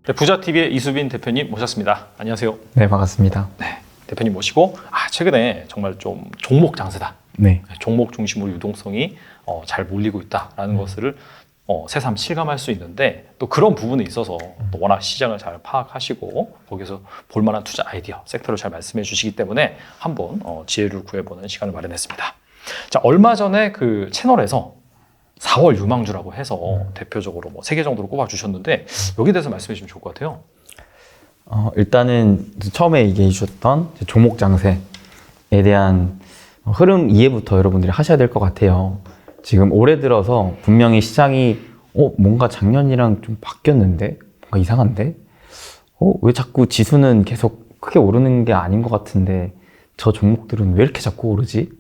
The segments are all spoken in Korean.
네, 부자TV의 이수빈 대표님 모셨습니다. 안녕하세요. 네, 반갑습니다. 네, 대표님 모시고 최근에 정말 좀 종목 장세다. 네. 종목 중심으로 유동성이 잘 몰리고 있다라는 것을 새삼 실감할 수 있는데 또 그런 부분에 있어서 또 워낙 시장을 잘 파악하시고 거기서 볼만한 투자 아이디어, 섹터를 잘 말씀해 주시기 때문에 한번 지혜를 구해보는 시간을 마련했습니다. 자, 얼마 전에 그 채널에서 4월 유망주라고 해서 대표적으로 뭐 3개 정도로 꼽아주셨는데 여기에 대해서 말씀해 주시면 좋을 것 같아요. 일단은 처음에 얘기해 주셨던 종목 장세에 대한 흐름 이해부터 여러분들이 하셔야 될 것 같아요. 지금 올해 들어서 분명히 시장이 뭔가 작년이랑 좀 바뀌었는데? 뭔가 이상한데? 왜 자꾸 지수는 계속 크게 오르는 게 아닌 것 같은데 저 종목들은 왜 이렇게 자꾸 오르지?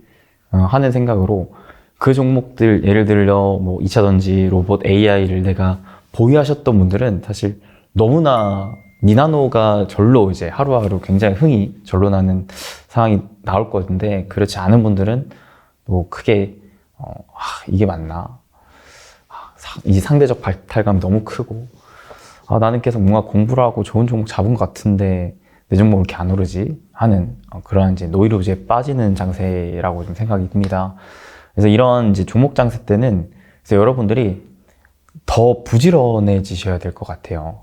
하는 생각으로 그 종목들 예를 들어 뭐 2차전지, 로봇, AI를 내가 보유하셨던 분들은 사실 너무나 니나노가 절로 이제 하루하루 굉장히 흥이 절로 나는 상황이 나올 건데 그렇지 않은 분들은 뭐 크게 이게 맞나? 이 상대적 발탈감이 너무 크고 나는 계속 뭔가 공부를 하고 좋은 종목 잡은 것 같은데 내 종목 왜 이렇게 안 오르지? 하는 그런 이제 노이로즈에 빠지는 장세라고 좀 생각이 듭니다. 그래서 이런 이제 종목 장세 때는 그래서 여러분들이 더 부지런해지셔야 될 것 같아요.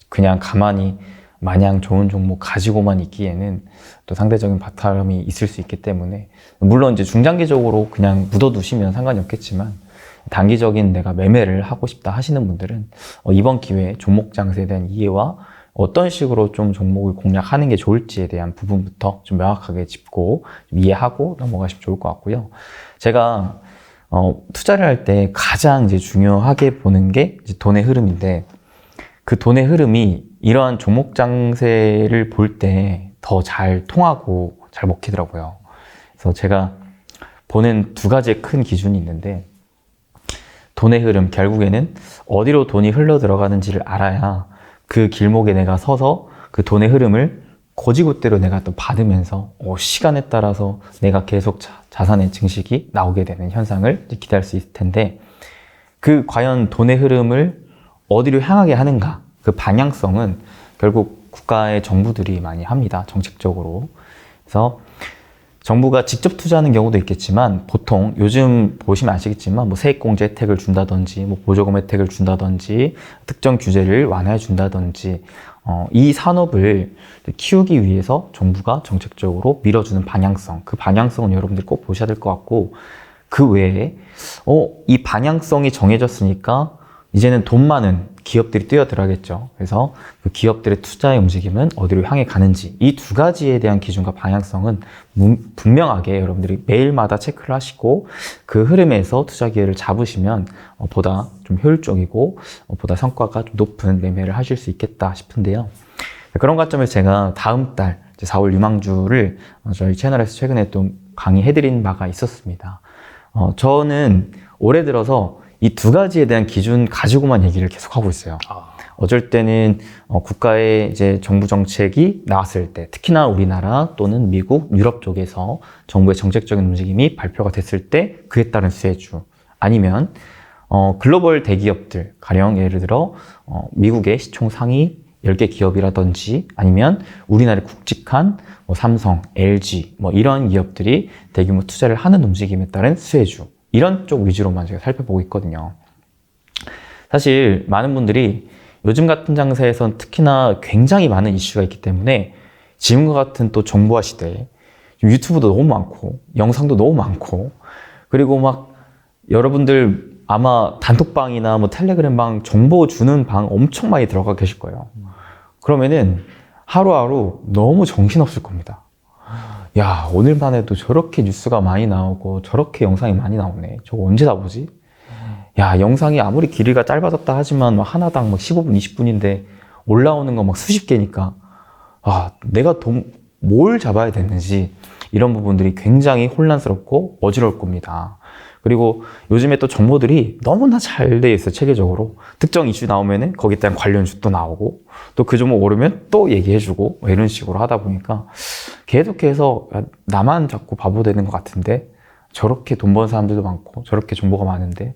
그냥 가만히 마냥 좋은 종목 가지고만 있기에는 또 상대적인 바탕이 있을 수 있기 때문에 물론 이제 중장기적으로 그냥 묻어두시면 상관이 없겠지만 단기적인 내가 매매를 하고 싶다 하시는 분들은 이번 기회에 종목 장세에 대한 이해와 어떤 식으로 좀 종목을 공략하는 게 좋을지에 대한 부분부터 좀 명확하게 짚고 좀 이해하고 넘어가시면 좋을 것 같고요. 제가 투자를 할 때 가장 이제 중요하게 보는 게 이제 돈의 흐름인데 그 돈의 흐름이 이러한 종목 장세를 볼 때 더 잘 통하고 잘 먹히더라고요. 그래서 제가 보는 두 가지의 큰 기준이 있는데 돈의 흐름, 결국에는 어디로 돈이 흘러 들어가는지를 알아야 그 길목에 내가 서서 그 돈의 흐름을 고지굿대로 내가 또 받으면서 시간에 따라서 내가 계속 자산의 증식이 나오게 되는 현상을 기대할 수 있을 텐데 그 과연 돈의 흐름을 어디로 향하게 하는가 그 방향성은 결국 국가의 정부들이 많이 합니다. 정책적으로. 그래서 정부가 직접 투자하는 경우도 있겠지만 보통 요즘 보시면 아시겠지만 뭐 세액공제 혜택을 준다든지 뭐 보조금 혜택을 준다든지 특정 규제를 완화해 준다든지 이 산업을 키우기 위해서 정부가 정책적으로 밀어주는 방향성 그 방향성은 여러분들이 꼭 보셔야 될 것 같고 그 외에 이 방향성이 정해졌으니까 이제는 돈 많은 기업들이 뛰어들어야겠죠. 그래서 그 기업들의 투자의 움직임은 어디로 향해 가는지 이 두 가지에 대한 기준과 방향성은 분명하게 여러분들이 매일마다 체크를 하시고 그 흐름에서 투자 기회를 잡으시면 보다 좀 효율적이고 보다 성과가 좀 높은 매매를 하실 수 있겠다 싶은데요. 그런 관점에서 제가 다음 달 4월 유망주를 저희 채널에서 최근에 또 강의해드린 바가 있었습니다. 저는 올해 들어서 이 두 가지에 대한 기준 가지고만 얘기를 계속 하고 있어요. 어쩔 때는 국가의 이제 정부 정책이 나왔을 때, 특히나 우리나라 또는 미국, 유럽 쪽에서 정부의 정책적인 움직임이 발표가 됐을 때 그에 따른 수혜주, 아니면 글로벌 대기업들, 가령 예를 들어 미국의 시총 상위 10개 기업이라든지 아니면 우리나라에 국직한 삼성, LG 이런 기업들이 대규모 투자를 하는 움직임에 따른 수혜주, 이런 쪽 위주로만 제가 살펴보고 있거든요. 사실 많은 분들이 요즘 같은 장세에선 특히나 굉장히 많은 이슈가 있기 때문에 지금과 같은 또 정보화 시대에 유튜브도 너무 많고 영상도 너무 많고 그리고 막 여러분들 아마 단톡방이나 텔레그램방 정보 주는 방 엄청 많이 들어가 계실 거예요. 그러면은 하루하루 너무 정신없을 겁니다. 야, 오늘만 해도 저렇게 뉴스가 많이 나오고 저렇게 영상이 많이 나오네. 저거 언제 다 보지? 야, 영상이 아무리 길이가 짧아졌다 하지만 하나당 15분, 20분인데 올라오는 거 수십 개니까 내가 뭘 잡아야 되는지 이런 부분들이 굉장히 혼란스럽고 어지러울 겁니다. 그리고 요즘에 또 정보들이 너무나 잘 돼 있어요. 체계적으로. 특정 이슈 나오면은 거기에 대한 관련주 또 나오고 또 그 종목 오르면 또 얘기해주고 이런 식으로 하다 보니까 계속해서 나만 자꾸 바보 되는 것 같은데 저렇게 돈 버는 사람들도 많고 저렇게 정보가 많은데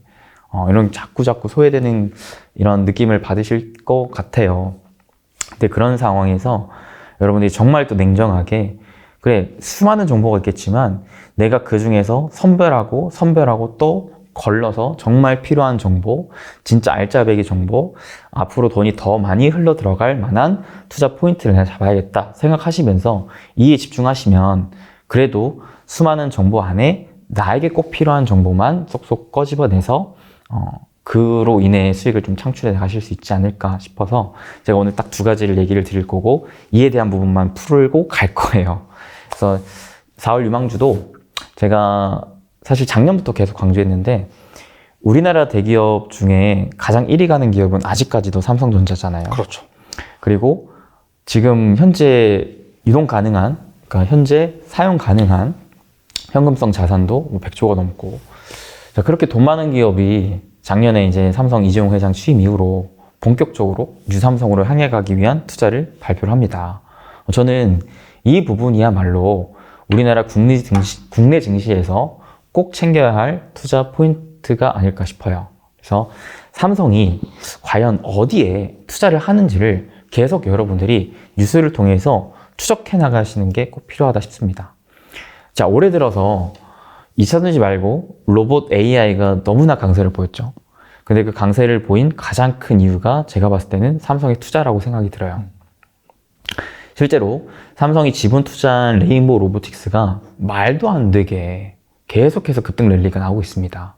이런 자꾸 소외되는 이런 느낌을 받으실 것 같아요. 근데 그런 상황에서 여러분들이 정말 또 냉정하게 그래 수많은 정보가 있겠지만 내가 그 중에서 선별하고 또 걸러서 정말 필요한 정보, 진짜 알짜배기 정보, 앞으로 돈이 더 많이 흘러 들어갈 만한 투자 포인트를 내가 잡아야겠다 생각하시면서 이에 집중하시면 그래도 수많은 정보 안에 나에게 꼭 필요한 정보만 쏙쏙 꺼집어내서 그로 인해 수익을 좀 창출해 가실 수 있지 않을까 싶어서 제가 오늘 딱 두 가지를 얘기를 드릴 거고 이에 대한 부분만 풀고 갈 거예요. 그래서 4월 유망주도 제가 사실 작년부터 계속 강조했는데 우리나라 대기업 중에 가장 1위 가는 기업은 아직까지도 삼성전자잖아요. 그렇죠. 그리고 지금 현재 이동 가능한, 그러니까 현재 사용 가능한 현금성 자산도 뭐 100조가 넘고, 자, 그렇게 돈 많은 기업이 작년에 이제 삼성 이재용 회장 취임 이후로 본격적으로 뉴삼성으로 향해 가기 위한 투자를 발표를 합니다. 저는 이 부분이야말로 우리나라 국내 증시에서 꼭 챙겨야 할 투자 포인트가 아닐까 싶어요. 그래서 삼성이 과연 어디에 투자를 하는지를 계속 여러분들이 뉴스를 통해서 추적해 나가시는 게 꼭 필요하다 싶습니다. 자, 올해 들어서 2차 전지 말고 로봇 AI가 너무나 강세를 보였죠. 근데 그 강세를 보인 가장 큰 이유가 제가 봤을 때는 삼성의 투자라고 생각이 들어요. 실제로 삼성이 지분 투자한 레인보우 로보틱스가 말도 안 되게 계속해서 급등 랠리가 나오고 있습니다.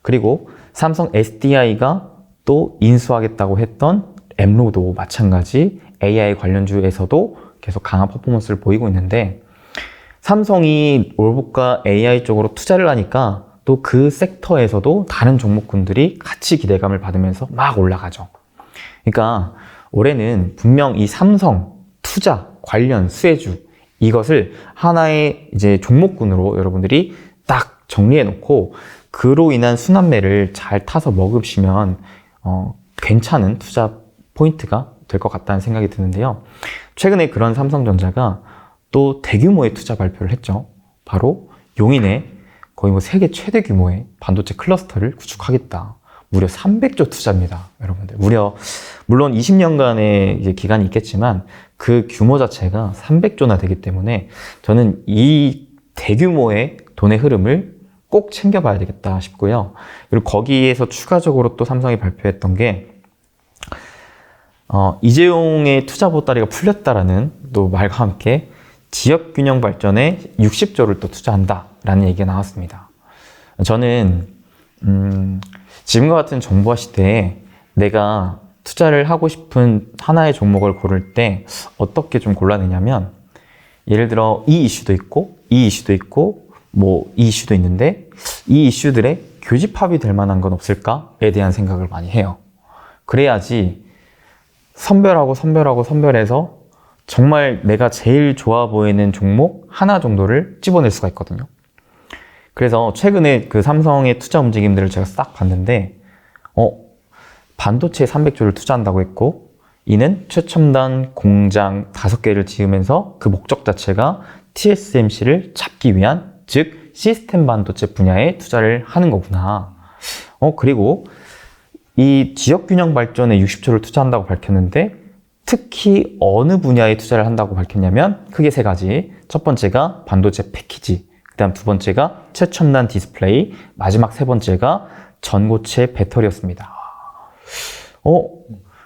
그리고 삼성 SDI가 또 인수하겠다고 했던 엠로도 마찬가지 AI 관련주에서도 계속 강한 퍼포먼스를 보이고 있는데 삼성이 로봇과 AI 쪽으로 투자를 하니까 또 그 섹터에서도 다른 종목군들이 같이 기대감을 받으면서 막 올라가죠. 그러니까 올해는 분명 이 삼성 투자 관련 수혜주 이것을 하나의 이제 종목군으로 여러분들이 딱 정리해 놓고 그로 인한 순환매를 잘 타서 먹으시면 괜찮은 투자 포인트가 될 것 같다는 생각이 드는데요. 최근에 그런 삼성전자가 또 대규모의 투자 발표를 했죠. 바로 용인에 거의 뭐 세계 최대 규모의 반도체 클러스터를 구축하겠다. 무려 300조 투자입니다, 여러분들. 물론 20년간의 이제 기간이 있겠지만 그 규모 자체가 300조나 되기 때문에 저는 이 대규모의 돈의 흐름을 꼭 챙겨봐야 되겠다 싶고요. 그리고 거기에서 추가적으로 또 삼성이 발표했던 게 이재용의 투자 보따리가 풀렸다라는 또 말과 함께 지역 균형 발전에 60조를 또 투자한다라는 얘기가 나왔습니다. 저는 지금과 같은 정보화 시대에 내가 투자를 하고 싶은 하나의 종목을 고를 때 어떻게 좀 골라내냐면 예를 들어 이 이슈도 있고 이 이슈도 있고 뭐 이 이슈도 있는데 이 이슈들의 교집합이 될 만한 건 없을까에 대한 생각을 많이 해요. 그래야지 선별해서 정말 내가 제일 좋아 보이는 종목 하나 정도를 집어낼 수가 있거든요. 그래서 최근에 그 삼성의 투자 움직임들을 제가 싹 봤는데 반도체에 300조를 투자한다고 했고 이는 최첨단 공장 5개를 지으면서 그 목적 자체가 TSMC를 잡기 위한 즉 시스템 반도체 분야에 투자를 하는 거구나. 그리고 이 지역 균형 발전에 60조를 투자한다고 밝혔는데 특히 어느 분야에 투자를 한다고 밝혔냐면 크게 3가지. 첫 번째가 반도체 패키지, 그 다음 두 번째가 최첨단 디스플레이, 마지막 3번째가 전고체 배터리였습니다.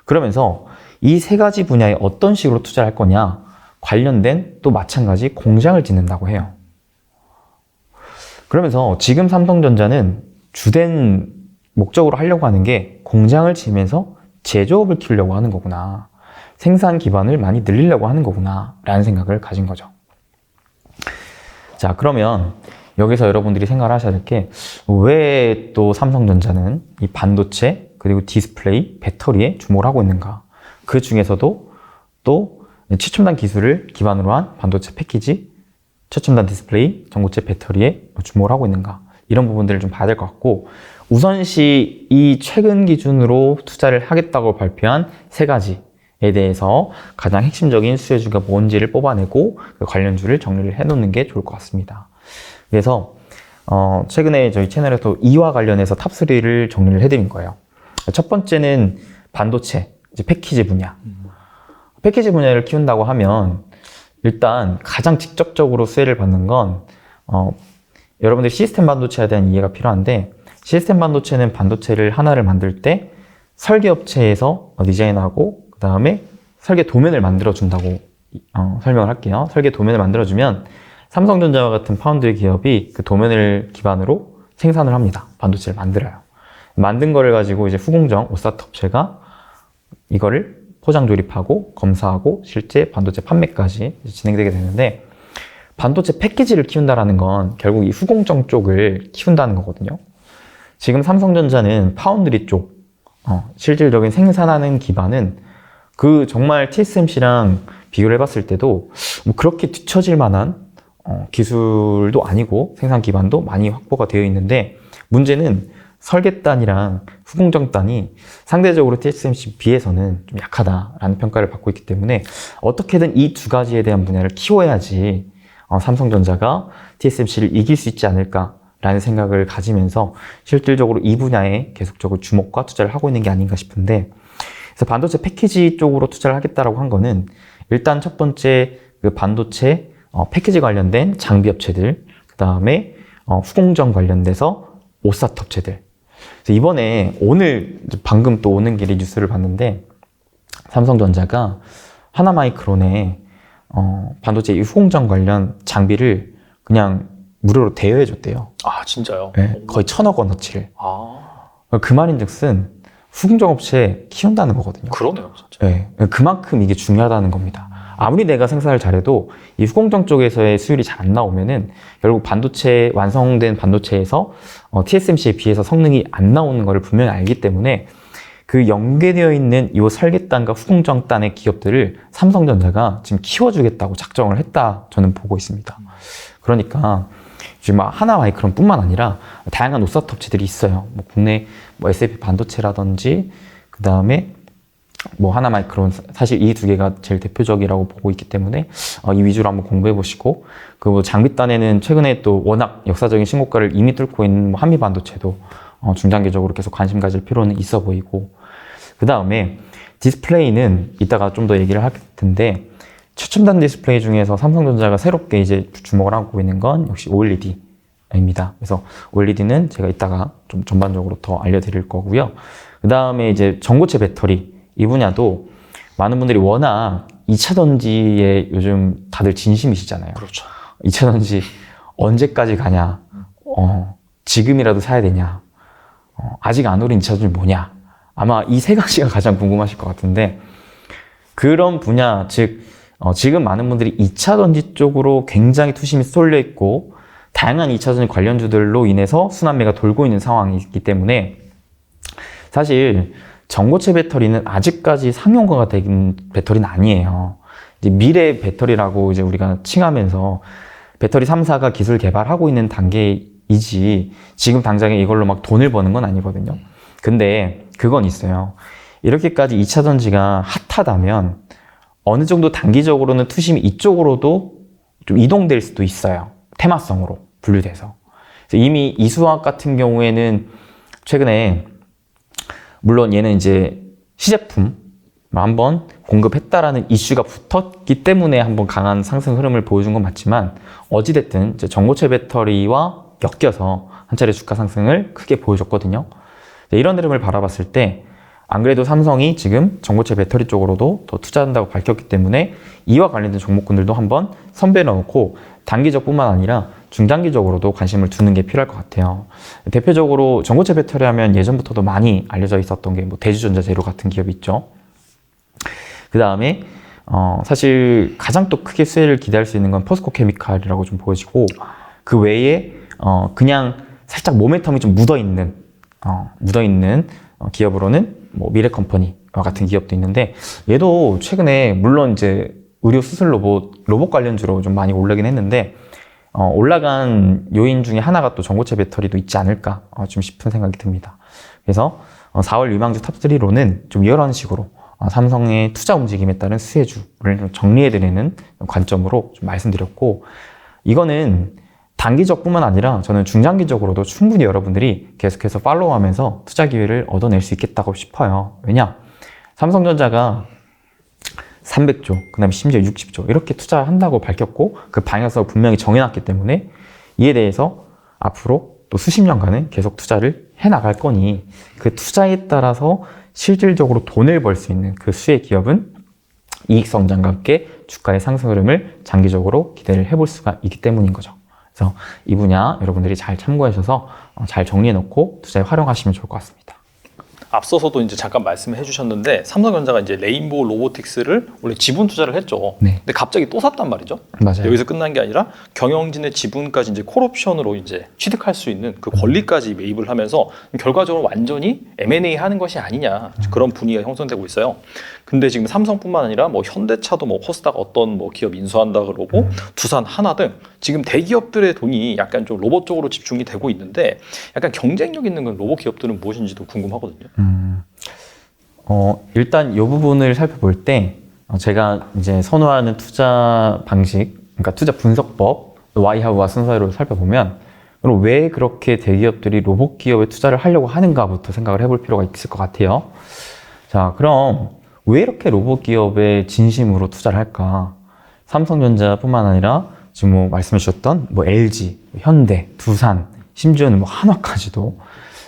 그러면서 이 3가지 분야에 어떤 식으로 투자를 할 거냐 관련된 또 마찬가지 공장을 짓는다고 해요. 그러면서 지금 삼성전자는 주된 목적으로 하려고 하는 게 공장을 지으면서 제조업을 키우려고 하는 거구나. 생산 기반을 많이 늘리려고 하는 거구나 라는 생각을 가진 거죠. 자, 그러면 여기서 여러분들이 생각을 하셔야 될 게 왜 또 삼성전자는 이 반도체 그리고 디스플레이, 배터리에 주목을 하고 있는가. 그 중에서도 또 최첨단 기술을 기반으로 한 반도체 패키지, 최첨단 디스플레이, 전고체 배터리에 주목을 하고 있는가. 이런 부분들을 좀 봐야 될 것 같고 우선시 이 최근 기준으로 투자를 하겠다고 발표한 3가지에 대해서 가장 핵심적인 수혜주가 뭔지를 뽑아내고 그 관련주를 정리를 해놓는 게 좋을 것 같습니다. 그래서 최근에 저희 채널에서 이와 관련해서 탑3를 정리를 해드린 거예요. 첫 번째는 반도체, 이제 패키지 분야. 패키지 분야를 키운다고 하면 일단 가장 직접적으로 수혜를 받는 건 여러분들 시스템 반도체에 대한 이해가 필요한데, 시스템 반도체는 반도체를 하나를 만들 때 설계업체에서 디자인하고 그 다음에 설계 도면을 만들어준다고 설명을 할게요. 설계 도면을 만들어주면 삼성전자와 같은 파운드리 기업이 그 도면을 기반으로 생산을 합니다. 반도체를 만들어요. 만든 거를 가지고 이제 후공정 오사트 업체가 이거를 포장 조립하고 검사하고 실제 반도체 판매까지 진행되게 되는데, 반도체 패키지를 키운다라는 건 결국 이 후공정 쪽을 키운다는 거거든요. 지금 삼성전자는 파운드리 쪽, 실질적인 생산하는 기반은 그 정말 TSMC랑 비교를 해봤을 때도 뭐 그렇게 뒤처질 만한 기술도 아니고 생산 기반도 많이 확보가 되어 있는데, 문제는 설계단이랑 후공정단이 상대적으로 TSMC 비해서는 좀 약하다라는 평가를 받고 있기 때문에 어떻게든 이 두 가지에 대한 분야를 키워야지 삼성전자가 TSMC를 이길 수 있지 않을까라는 생각을 가지면서 실질적으로 이 분야에 계속적으로 주목과 투자를 하고 있는 게 아닌가 싶은데, 그래서 반도체 패키지 쪽으로 투자를 하겠다라고 한 거는 일단 첫 번째 그 반도체 패키지 관련된 장비 업체들, 그 다음에 후공정 관련돼서 오사트 업체들. 그래서 이번에 방금 또 오는 길에 뉴스를 봤는데, 삼성전자가 하나마이크론에 반도체 이 후공정 관련 장비를 그냥 무료로 대여해 줬대요. 아, 진짜요? 네, 거의 1,000억 원어치를. 아, 그 말인즉슨 후공정 업체 키운다는 거거든요. 그러네요, 진짜. 네, 그만큼 이게 중요하다는 겁니다. 아무리 내가 생산을 잘해도 이 후공정 쪽에서의 수율이 잘 안 나오면은 결국 반도체, 완성된 반도체에서 TSMC에 비해서 성능이 안 나오는 것을 분명히 알기 때문에 그 연계되어 있는 이 설계단과 후공정단의 기업들을 삼성전자가 지금 키워주겠다고 작정을 했다, 저는 보고 있습니다. 그러니까 지금 하나마이크론뿐만 아니라 다양한 오사트 업체들이 있어요. 뭐 국내 SFP 반도체라든지 그 다음에 하나마이크론, 사실 이 두 개가 제일 대표적이라고 보고 있기 때문에 이 위주로 한번 공부해 보시고, 그 장비단에는 최근에 또 워낙 역사적인 신고가를 이미 뚫고 있는 한미 반도체도 중장기적으로 계속 관심 가질 필요는 있어 보이고, 그 다음에 디스플레이는 이따가 좀 더 얘기를 할 텐데, 최첨단 디스플레이 중에서 삼성전자가 새롭게 이제 주목을 하고 있는 건 역시 OLED입니다. 그래서 OLED는 제가 이따가 좀 전반적으로 더 알려드릴 거고요. 그 다음에 이제 전고체 배터리, 이 분야도 많은 분들이 워낙 2차 전지에 요즘 다들 진심이시잖아요. 그렇죠. 2차 전지 언제까지 가냐, 지금이라도 사야 되냐, 아직 안 오른 2차 전지 뭐냐, 아마 이 세 가지가 가장 궁금하실 것 같은데, 그런 분야, 즉 지금 많은 분들이 2차 전지 쪽으로 굉장히 투심이 쏠려 있고 다양한 2차 전지 관련주들로 인해서 순환매가 돌고 있는 상황이 있기 때문에, 사실 전고체 배터리는 아직까지 상용화가 된 배터리는 아니에요. 이제 미래 배터리라고 이제 우리가 칭하면서 배터리 3사가 기술 개발하고 있는 단계이지, 지금 당장에 이걸로 막 돈을 버는 건 아니거든요. 근데 그건 있어요. 이렇게까지 2차 전지가 핫하다면 어느 정도 단기적으로는 투심이 이쪽으로도 좀 이동될 수도 있어요. 테마성으로 분류돼서. 그래서 이미 이수화학 같은 경우에는 최근에, 물론 얘는 이제 시제품 한번 공급했다라는 이슈가 붙었기 때문에 한번 강한 상승 흐름을 보여준 건 맞지만, 어찌됐든 이제 전고체 배터리와 엮여서 한 차례 주가 상승을 크게 보여줬거든요. 이런 흐름을 바라봤을 때, 안 그래도 삼성이 지금 전고체 배터리 쪽으로도 더 투자한다고 밝혔기 때문에 이와 관련된 종목군들도 한번 선배해 놓고 단기적뿐만 아니라 중장기적으로도 관심을 두는 게 필요할 것 같아요. 대표적으로 전고체 배터리 하면 예전부터도 많이 알려져 있었던 게 대주전자 재료 같은 기업이 있죠. 그 다음에 사실 가장 또 크게 수혜를 기대할 수 있는 건 포스코 케미칼이라고 좀 보여지고, 그 외에 그냥 살짝 모멘텀이 좀 묻어있는 기업으로는 미래컴퍼니와 같은 기업도 있는데, 얘도 최근에 물론 이제 의료 수술 로봇 관련주로 좀 많이 올라긴 했는데, 올라간 요인 중에 하나가 또 전고체 배터리도 있지 않을까 좀 싶은 생각이 듭니다. 그래서 4월 유망주 탑3로는 좀 이런 식으로 삼성의 투자 움직임에 따른 수혜주를 좀 정리해드리는 관점으로 좀 말씀드렸고, 이거는 단기적뿐만 아니라 저는 중장기적으로도 충분히 여러분들이 계속해서 팔로우하면서 투자 기회를 얻어낼 수 있겠다고 싶어요. 왜냐? 삼성전자가 300조, 그 다음에 심지어 60조 이렇게 투자한다고 밝혔고 그 방향성을 분명히 정해놨기 때문에 이에 대해서 앞으로 또 수십 년간은 계속 투자를 해나갈 거니 그 투자에 따라서 실질적으로 돈을 벌 수 있는 그 수의 기업은 이익 성장과 함께 주가의 상승 흐름을 장기적으로 기대를 해볼 수가 있기 때문인 거죠. 그래서 이 분야 여러분들이 잘 참고하셔서 잘 정리해 놓고 투자에 활용하시면 좋을 것 같습니다. 앞서서도 이제 잠깐 말씀해 주셨는데 삼성전자가 이제 레인보우 로보틱스를 원래 지분 투자를 했죠. 네. 근데 갑자기 또 샀단 말이죠. 맞아요. 여기서 끝난 게 아니라 경영진의 지분까지 이제 콜옵션으로 이제 취득할 수 있는 그 권리까지 매입을 하면서 결과적으로 완전히 M&A 하는 것이 아니냐 그런 분위기가 형성되고 있어요. 근데 지금 삼성뿐만 아니라 뭐 현대차도 뭐 코스닥 어떤 뭐 기업 인수한다 그러고 두산, 하나 등 지금 대기업들의 돈이 약간 좀 로봇 쪽으로 집중이 되고 있는데 약간 경쟁력 있는 그 로봇 기업들은 무엇인지도 궁금하거든요. 일단 이 부분을 살펴볼 때 제가 이제 선호하는 투자 방식, 그러니까 투자 분석법, 와이하우와 순서대로 살펴보면 그럼 왜 그렇게 대기업들이 로봇 기업에 투자를 하려고 하는가부터 생각을 해볼 필요가 있을 것 같아요. 자, 그럼 왜 이렇게 로봇 기업에 진심으로 투자를 할까? 삼성전자뿐만 아니라 지금 뭐 말씀해 주셨던 뭐 LG, 현대, 두산, 심지어는 뭐 한화까지도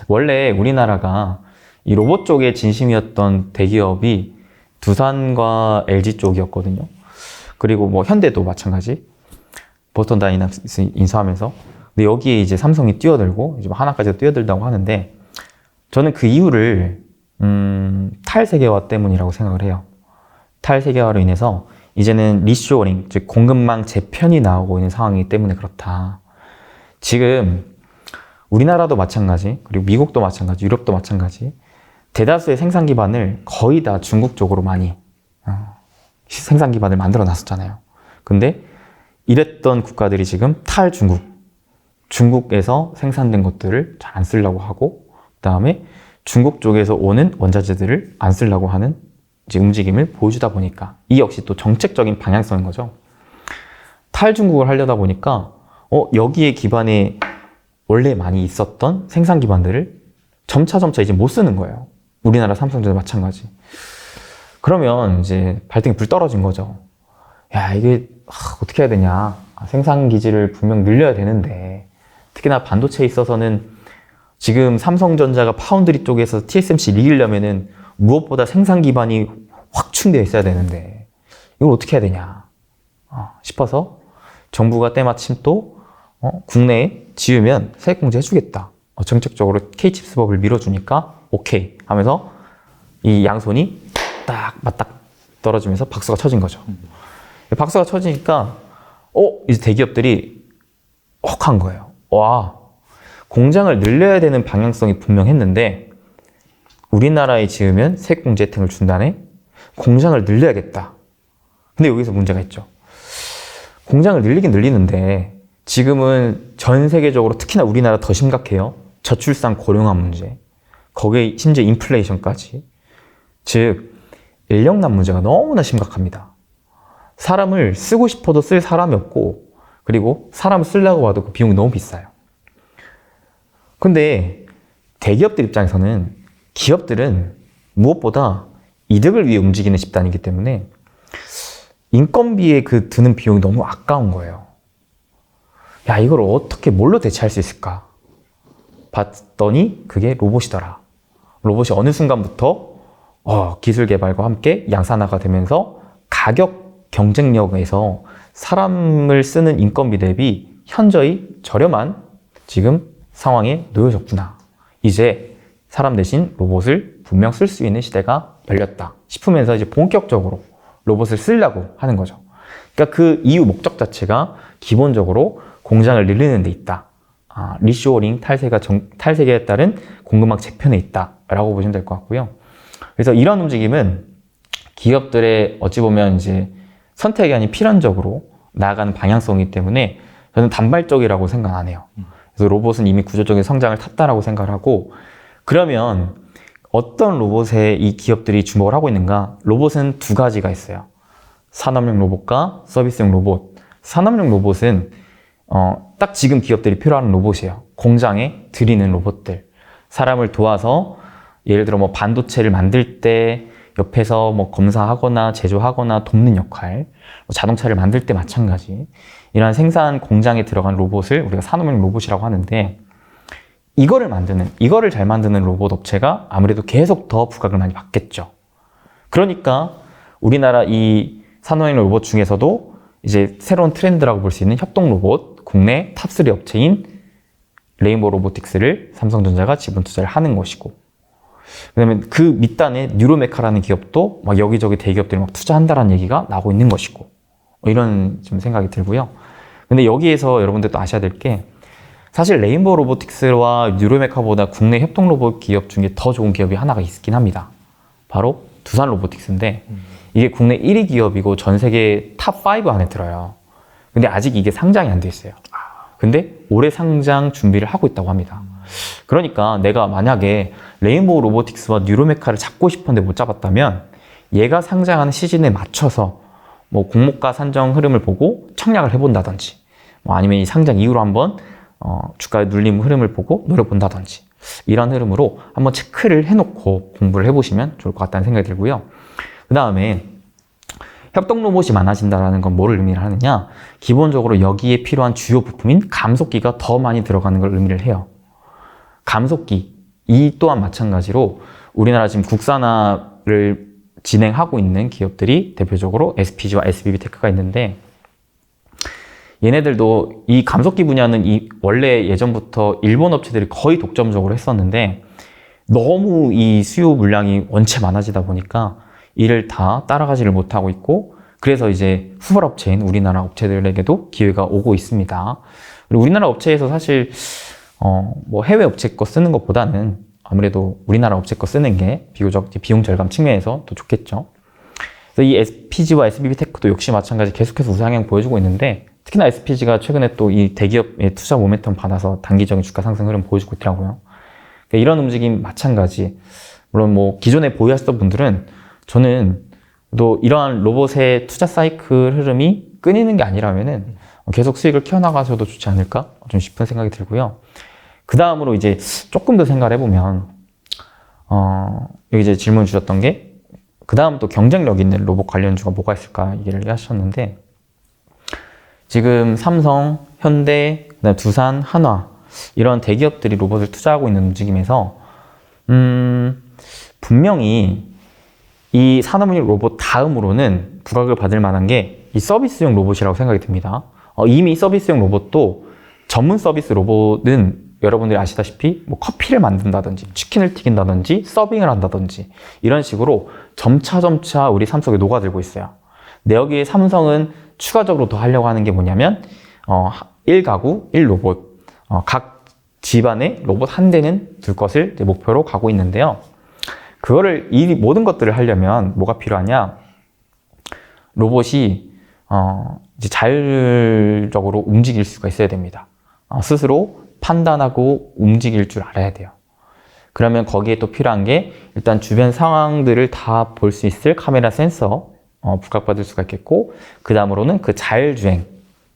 원래 우리나라가 이 로봇 쪽에 진심이었던 대기업이 두산과 LG 쪽이었거든요. 그리고 뭐 현대도 마찬가지. 보스턴 다이나믹스 인수하면서. 근데 여기에 이제 삼성이 뛰어들고 이제 뭐 하나까지도 뛰어들다고 하는데 저는 그 이유를 탈세계화 때문이라고 생각을 해요. 탈세계화로 인해서 이제는 리쇼어링, 즉 공급망 재편이 나오고 있는 상황이기 때문에 그렇다. 지금 우리나라도 마찬가지, 그리고 미국도 마찬가지, 유럽도 마찬가지. 대다수의 생산 기반을 거의 다 중국 쪽으로 많이 생산 기반을 만들어 놨었잖아요. 근데 이랬던 국가들이 지금 탈중국, 중국에서 생산된 것들을 잘 안 쓰려고 하고 그 다음에 중국 쪽에서 오는 원자재들을 안 쓰려고 하는 이제 움직임을 보여주다 보니까 이 역시 또 정책적인 방향성인 거죠. 탈중국을 하려다 보니까 여기에 기반에 원래 많이 있었던 생산 기반들을 점차 이제 못 쓰는 거예요. 우리나라 삼성전자 마찬가지. 그러면 이제 발등에 불 떨어진 거죠. 야, 이게 어떻게 해야 되냐. 생산 기지를 분명 늘려야 되는데 특히나 반도체에 있어서는 지금 삼성전자가 파운드리 쪽에서 TSMC를 이기려면은 무엇보다 생산 기반이 확충되어 있어야 되는데 이걸 어떻게 해야 되냐 싶어서 정부가 때마침 또 국내에 지으면 세액공제 해주겠다. 정책적으로 K칩스법을 밀어주니까 오케이 하면서 이 양손이 딱 맞딱 떨어지면서 박수가 쳐진 거죠. 박수가 쳐지니까 이제 대기업들이 혹한 거예요. 와, 공장을 늘려야 되는 방향성이 분명했는데 우리나라에 지으면 세액공제 혜택을 준다네? 공장을 늘려야겠다. 근데 여기서 문제가 있죠. 공장을 늘리긴 늘리는데 지금은 전 세계적으로 특히나 우리나라 더 심각해요. 저출산 고령화 문제. 거기에 심지어 인플레이션까지. 즉 인력난 문제가 너무나 심각합니다. 사람을 쓰고 싶어도 쓸 사람이 없고 그리고 사람을 쓰려고 봐도 그 비용이 너무 비싸요. 근데 대기업들 입장에서는 기업들은 무엇보다 이득을 위해 움직이는 집단이기 때문에 인건비에 그 드는 비용이 너무 아까운 거예요. 야, 이걸 어떻게 뭘로 대체할 수 있을까? 봤더니 그게 로봇이더라. 로봇이 어느 순간부터 기술 개발과 함께 양산화가 되면서 가격 경쟁력에서 사람을 쓰는 인건비 대비 현저히 저렴한 지금 상황에 놓여졌구나. 이제 사람 대신 로봇을 분명 쓸 수 있는 시대가 열렸다 싶으면서 이제 본격적으로 로봇을 쓰려고 하는 거죠. 그러니까 그 이유 목적 자체가 기본적으로 공장을 늘리는 데 있다. 리쇼어링 탈세계에 따른 공급망 재편에 있다라고 보시면 될 것 같고요. 그래서 이런 움직임은 기업들의 어찌 보면 이제 선택이 아닌 필연적으로 나아가는 방향성이기 때문에 저는 단발적이라고 생각 안 해요. 그래서 로봇은 이미 구조적인 성장을 탔다라고 생각을 하고 그러면 어떤 로봇에 이 기업들이 주목을 하고 있는가? 로봇은 두 가지가 있어요. 산업용 로봇과 서비스용 로봇. 산업용 로봇은 딱 지금 기업들이 필요한 로봇이에요. 공장에 들이는 로봇들. 사람을 도와서 예를 들어 뭐 반도체를 만들 때 옆에서 뭐 검사하거나 제조하거나 돕는 역할, 뭐 자동차를 만들 때 마찬가지 이러한 생산 공장에 들어간 로봇을 우리가 산업용 로봇이라고 하는데 이거를 잘 만드는 로봇 업체가 아무래도 계속 더 부각을 많이 받겠죠. 그러니까 우리나라 이 산업용 로봇 중에서도 이제 새로운 트렌드라고 볼 수 있는 협동 로봇 국내 탑3 업체인 레인보우 로보틱스를 삼성전자가 지분 투자를 하는 것이고, 그다음에 그 밑단에 뉴로메카라는 기업도 막 여기저기 대기업들이 막 투자한다라는 얘기가 나오고 있는 것이고, 이런 좀 생각이 들고요. 근데 여기에서 여러분들도 아셔야 될 게 사실 레인보우 로보틱스와 뉴로메카보다 국내 협동 로봇 기업 중에 더 좋은 기업이 하나가 있긴 합니다. 바로 두산 로보틱스인데 이게 국내 1위 기업이고 전 세계 탑5 안에 들어요. 근데 아직 이게 상장이 안 돼 있어요. 근데 올해 상장 준비를 하고 있다고 합니다. 그러니까 내가 만약에 레인보우 로보틱스와 뉴로메카를 잡고 싶었는데 못 잡았다면 얘가 상장하는 시즌에 맞춰서 뭐 공모가 산정 흐름을 보고 청약을 해본다든지, 뭐 아니면 이 상장 이후로 한번 주가의 눌림 흐름을 보고 노려본다든지, 이런 흐름으로 한번 체크를 해놓고 공부를 해보시면 좋을 것 같다는 생각이 들고요. 그 다음에 협동 로봇이 많아진다는 건 뭐를 의미를 하느냐, 기본적으로 여기에 필요한 주요 부품인 감속기가 더 많이 들어가는 걸 의미를 해요. 감속기, 이 또한 마찬가지로 우리나라 지금 국산화를 진행하고 있는 기업들이 대표적으로 SPG와 SBB테크가 있는데, 얘네들도 이 감속기 분야는 원래 예전부터 일본 업체들이 거의 독점적으로 했었는데 너무 이 수요 물량이 원체 많아지다 보니까 이를 다 따라가지를 못하고 있고, 그래서 이제 후발 업체인 우리나라 업체들에게도 기회가 오고 있습니다. 그리고 우리나라 업체에서 사실 뭐 해외 업체 거 쓰는 것보다는 아무래도 우리나라 업체 거 쓰는 게 비교적 비용 절감 측면에서 더 좋겠죠. 그래서 이 SPG와 SBB테크도 역시 마찬가지 계속해서 우상향 보여주고 있는데, 특히나 SPG가 최근에 또 이 대기업의 투자 모멘텀 받아서 단기적인 주가 상승 흐름 보여주고 있더라고요. 그러니까 이런 움직임 마찬가지. 물론 뭐 기존에 보유하셨던 분들은 저는 또 이러한 로봇의 투자 사이클 흐름이 끊이는 게 아니라면은 계속 수익을 키워나가셔도 좋지 않을까 좀 싶은 생각이 들고요. 그 다음으로 이제 조금 더 생각을 해보면 여기 이제 질문 주셨던 게 그 다음 또 경쟁력 있는 로봇 관련주가 뭐가 있을까 얘기를 하셨는데, 지금 삼성, 현대, 그다음에 두산, 한화 이런 대기업들이 로봇을 투자하고 있는 움직임에서 분명히 이 산업용 로봇 다음으로는 부각을 받을 만한 게 이 서비스용 로봇이라고 생각이 듭니다. 이미 서비스용 로봇도 전문 서비스 로봇은 여러분들이 아시다시피 뭐 커피를 만든다든지 치킨을 튀긴다든지 서빙을 한다든지 이런 식으로 점차 우리 삶 속에 녹아들고 있어요. 근데 여기에 삼성은 추가적으로 더 하려고 하는 게 뭐냐면 1가구 1로봇, 각 집안에 로봇 한 대는 둘 것을 이제 목표로 가고 있는데요. 이 모든 것들을 하려면 뭐가 필요하냐, 로봇이 이제 자율적으로 움직일 수가 있어야 됩니다. 스스로 판단하고 움직일 줄 알아야 돼요. 그러면 거기에 또 필요한 게 일단 주변 상황들을 다 볼 수 있을 카메라 센서 부각받을 수가 있겠고, 그 다음으로는 그 자율주행에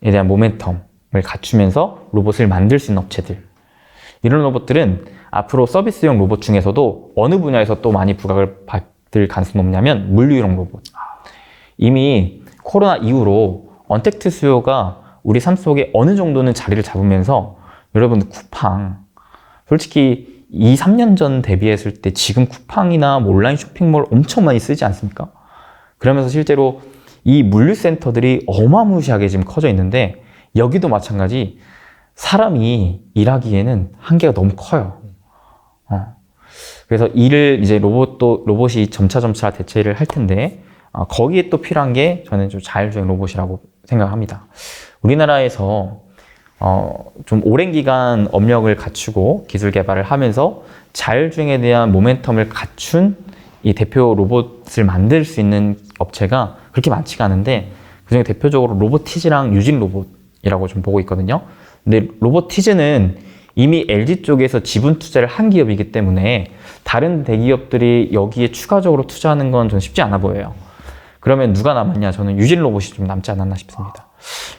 대한 모멘텀을 갖추면서 로봇을 만들 수 있는 업체들, 이런 로봇들은 앞으로 서비스용 로봇 중에서도 어느 분야에서 또 많이 부각을 받을 가능성이 높냐면 물류용 로봇. 이미 코로나 이후로 언택트 수요가 우리 삶 속에 어느 정도는 자리를 잡으면서 여러분들 쿠팡, 솔직히 2, 3년 전 대비했을 때 지금 쿠팡이나 온라인 쇼핑몰 엄청 많이 쓰지 않습니까? 그러면서 실제로 이 물류센터들이 어마무시하게 지금 커져 있는데, 여기도 마찬가지 사람이 일하기에는 한계가 너무 커요. 그래서 이를 이제 로봇이 점차 대체를 할 텐데, 거기에 또 필요한 게 저는 좀 자율주행 로봇이라고 생각합니다. 우리나라에서 좀 오랜 기간 업력을 갖추고 기술 개발을 하면서 자율주행에 대한 모멘텀을 갖춘 이 대표 로봇을 만들 수 있는 업체가 그렇게 많지가 않은데, 그중에 대표적으로 로보티즈랑 유진 로봇이라고 좀 보고 있거든요. 근데 로보티즈는 이미 LG 쪽에서 지분 투자를 한 기업이기 때문에 다른 대기업들이 여기에 추가적으로 투자하는 건 전 쉽지 않아 보여요. 그러면 누가 남았냐? 저는 유진 로봇이 좀 남지 않았나 싶습니다.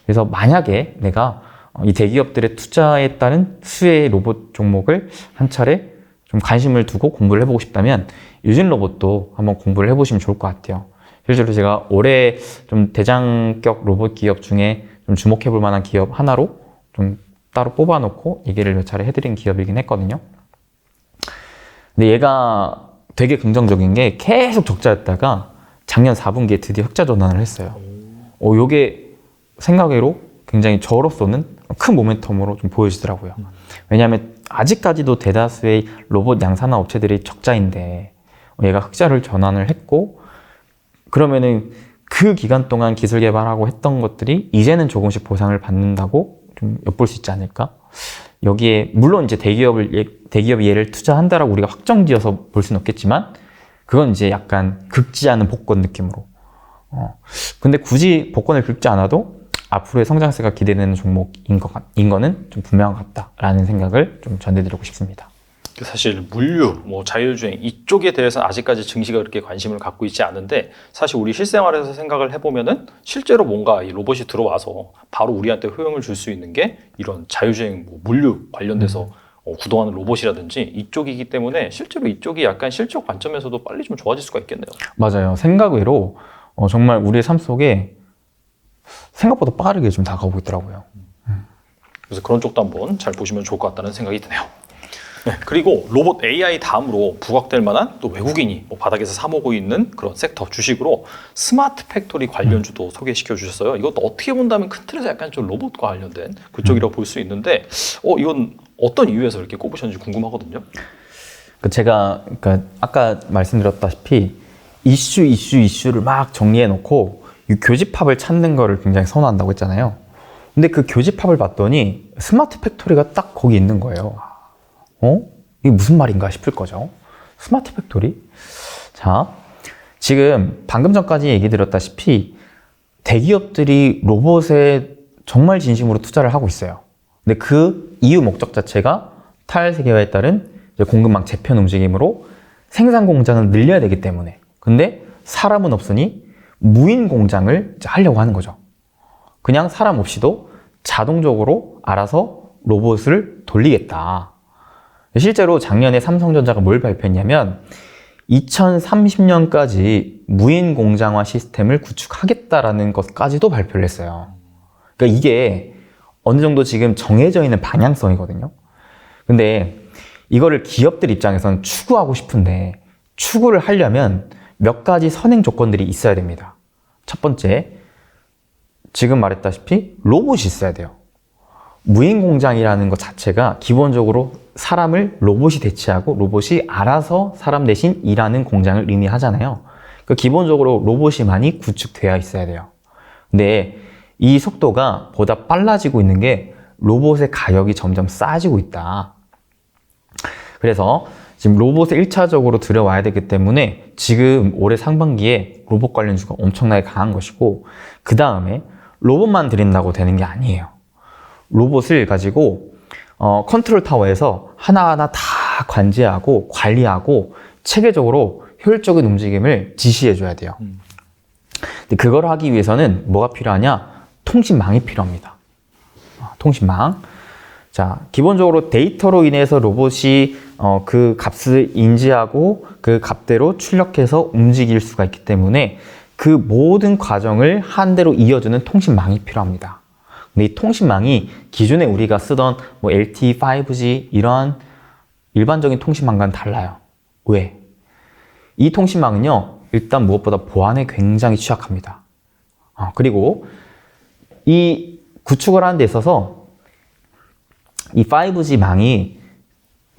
그래서 만약에 내가 이 대기업들의 투자에 따른 수혜의 로봇 종목을 한 차례 좀 관심을 두고 공부를 해보고 싶다면 유진 로봇도 한번 공부를 해보시면 좋을 것 같아요. 실제로 제가 올해 좀 대장격 로봇 기업 중에 좀 주목해 볼 만한 기업 하나로 좀 따로 뽑아놓고 얘기를 몇 차례 해드린 기업이긴 했거든요. 근데 얘가 되게 긍정적인 게 계속 적자였다가 작년 4분기에 드디어 흑자 전환을 했어요. 요게 생각외로 굉장히 저로서는 큰 모멘텀으로 좀 보여지더라고요. 왜냐하면 아직까지도 대다수의 로봇 양산화 업체들이 적자인데 얘가 흑자를 전환을 했고, 그러면은 그 기간 동안 기술 개발하고 했던 것들이 이제는 조금씩 보상을 받는다고 좀 엿볼 수 있지 않을까? 여기에 물론 이제 대기업이 얘를 투자한다라고 우리가 확정지어서 볼 수는 없겠지만, 그건 이제 약간 긁지 않은 복권 느낌으로. 근데 굳이 복권을 긁지 않아도 앞으로의 성장세가 기대되는 종목인 거는 좀 분명한 것 같다라는 생각을 좀 전해드리고 싶습니다. 사실 물류, 자율주행 이쪽에 대해서는 아직까지 증시가 그렇게 관심을 갖고 있지 않은데, 사실 우리 실생활에서 생각을 해보면은 실제로 뭔가 이 로봇이 들어와서 바로 우리한테 효용을 줄 수 있는 게 이런 자율주행 물류 관련돼서 구동하는 로봇이라든지 이쪽이기 때문에 실제로 이쪽이 약간 실적 관점에서도 빨리 좀 좋아질 수가 있겠네요. 맞아요. 생각외로 정말 우리의 삶 속에 생각보다 빠르게 좀 다가오고 있더라고요. 그래서 그런 쪽도 한번 잘 보시면 좋을 것 같다는 생각이 드네요. 네, 그리고 로봇 AI 다음으로 부각될 만한 또 외국인이 바닥에서 사모고 있는 그런 섹터 주식으로 스마트 팩토리 관련주도 소개시켜 주셨어요. 이것도 어떻게 본다면 큰 틀에서 약간 좀 로봇과 관련된 그쪽이라고 볼 수 있는데, 이건 어떤 이유에서 이렇게 꼽으셨는지 궁금하거든요. 제가 아까 말씀드렸다시피 이슈를 막 정리해 놓고 교집합을 찾는 거를 굉장히 선호한다고 했잖아요. 근데 그 교집합을 봤더니 스마트 팩토리가 딱 거기 있는 거예요. 이게 무슨 말인가 싶을 거죠. 스마트 팩토리? 자, 지금 방금 전까지 얘기 드렸다시피 대기업들이 로봇에 정말 진심으로 투자를 하고 있어요. 근데 그 이유 목적 자체가 탈세계화에 따른 공급망 재편 움직임으로 생산 공장을 늘려야 되기 때문에. 근데 사람은 없으니 무인 공장을 이제 하려고 하는 거죠. 그냥 사람 없이도 자동적으로 알아서 로봇을 돌리겠다. 실제로 작년에 삼성전자가 뭘 발표했냐면 2030년까지 무인 공장화 시스템을 구축하겠다라는 것까지도 발표를 했어요. 그러니까 이게 어느 정도 지금 정해져 있는 방향성이거든요. 근데 이거를 기업들 입장에서는 추구하고 싶은데, 추구를 하려면 몇 가지 선행 조건들이 있어야 됩니다. 첫 번째, 지금 말했다시피 로봇이 있어야 돼요. 무인 공장이라는 것 자체가 기본적으로 사람을 로봇이 대체하고 로봇이 알아서 사람 대신 일하는 공장을 의미하잖아요. 그러니까 기본적으로 로봇이 많이 구축되어 있어야 돼요. 근데 이 속도가 보다 빨라지고 있는 게 로봇의 가격이 점점 싸지고 있다. 그래서 지금 로봇에 1차적으로 들여와야 되기 때문에 지금 올해 상반기에 로봇 관련주가 엄청나게 강한 것이고, 그 다음에 로봇만 들인다고 되는 게 아니에요. 로봇을 가지고 컨트롤 타워에서 하나하나 다 관제하고 관리하고 체계적으로 효율적인 움직임을 지시해 줘야 돼요. 근데 그걸 하기 위해서는 뭐가 필요하냐? 통신망이 필요합니다. 통신망. 자, 기본적으로 데이터로 인해서 로봇이 그 값을 인지하고 그 값대로 출력해서 움직일 수가 있기 때문에 그 모든 과정을 한 대로 이어주는 통신망이 필요합니다. 근데 이 통신망이 기존에 우리가 쓰던 LTE, 5G 이러한 일반적인 통신망과는 달라요. 왜? 이 통신망은요, 일단 무엇보다 보안에 굉장히 취약합니다. 그리고 이 구축을 하는 데 있어서 이 5G 망이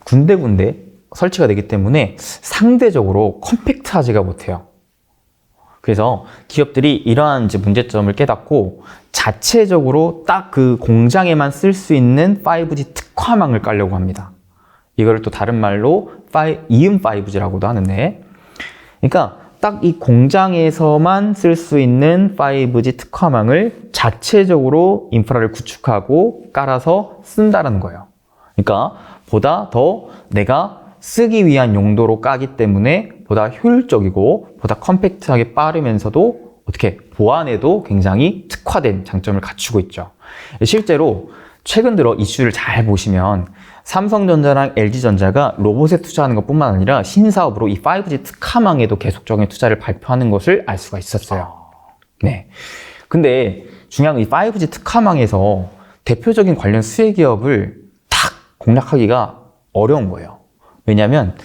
군데군데 설치가 되기 때문에 상대적으로 컴팩트하지가 못해요. 그래서 기업들이 이러한 이제 문제점을 깨닫고 자체적으로 딱 그 공장에만 쓸 수 있는 5G 특화망을 깔려고 합니다. 이거를 또 다른 말로 이음 5G라고도 하는데, 그러니까 딱 이 공장에서만 쓸 수 있는 5G 특화망을 자체적으로 인프라를 구축하고 깔아서 쓴다는 거예요. 그러니까 보다 더 내가 쓰기 위한 용도로 까기 때문에 보다 효율적이고 보다 컴팩트하게 빠르면서도 어떻게 보안에도 굉장히 특화된 장점을 갖추고 있죠. 실제로 최근 들어 이슈를 잘 보시면 삼성전자랑 LG전자가 로봇에 투자하는 것뿐만 아니라 신사업으로 이 5G 특화망에도 계속적인 투자를 발표하는 것을 알 수가 있었어요. 네. 근데 중요한 건 이 5G 특화망에서 대표적인 관련 수혜 기업을 딱 공략하기가 어려운 거예요. 왜냐하면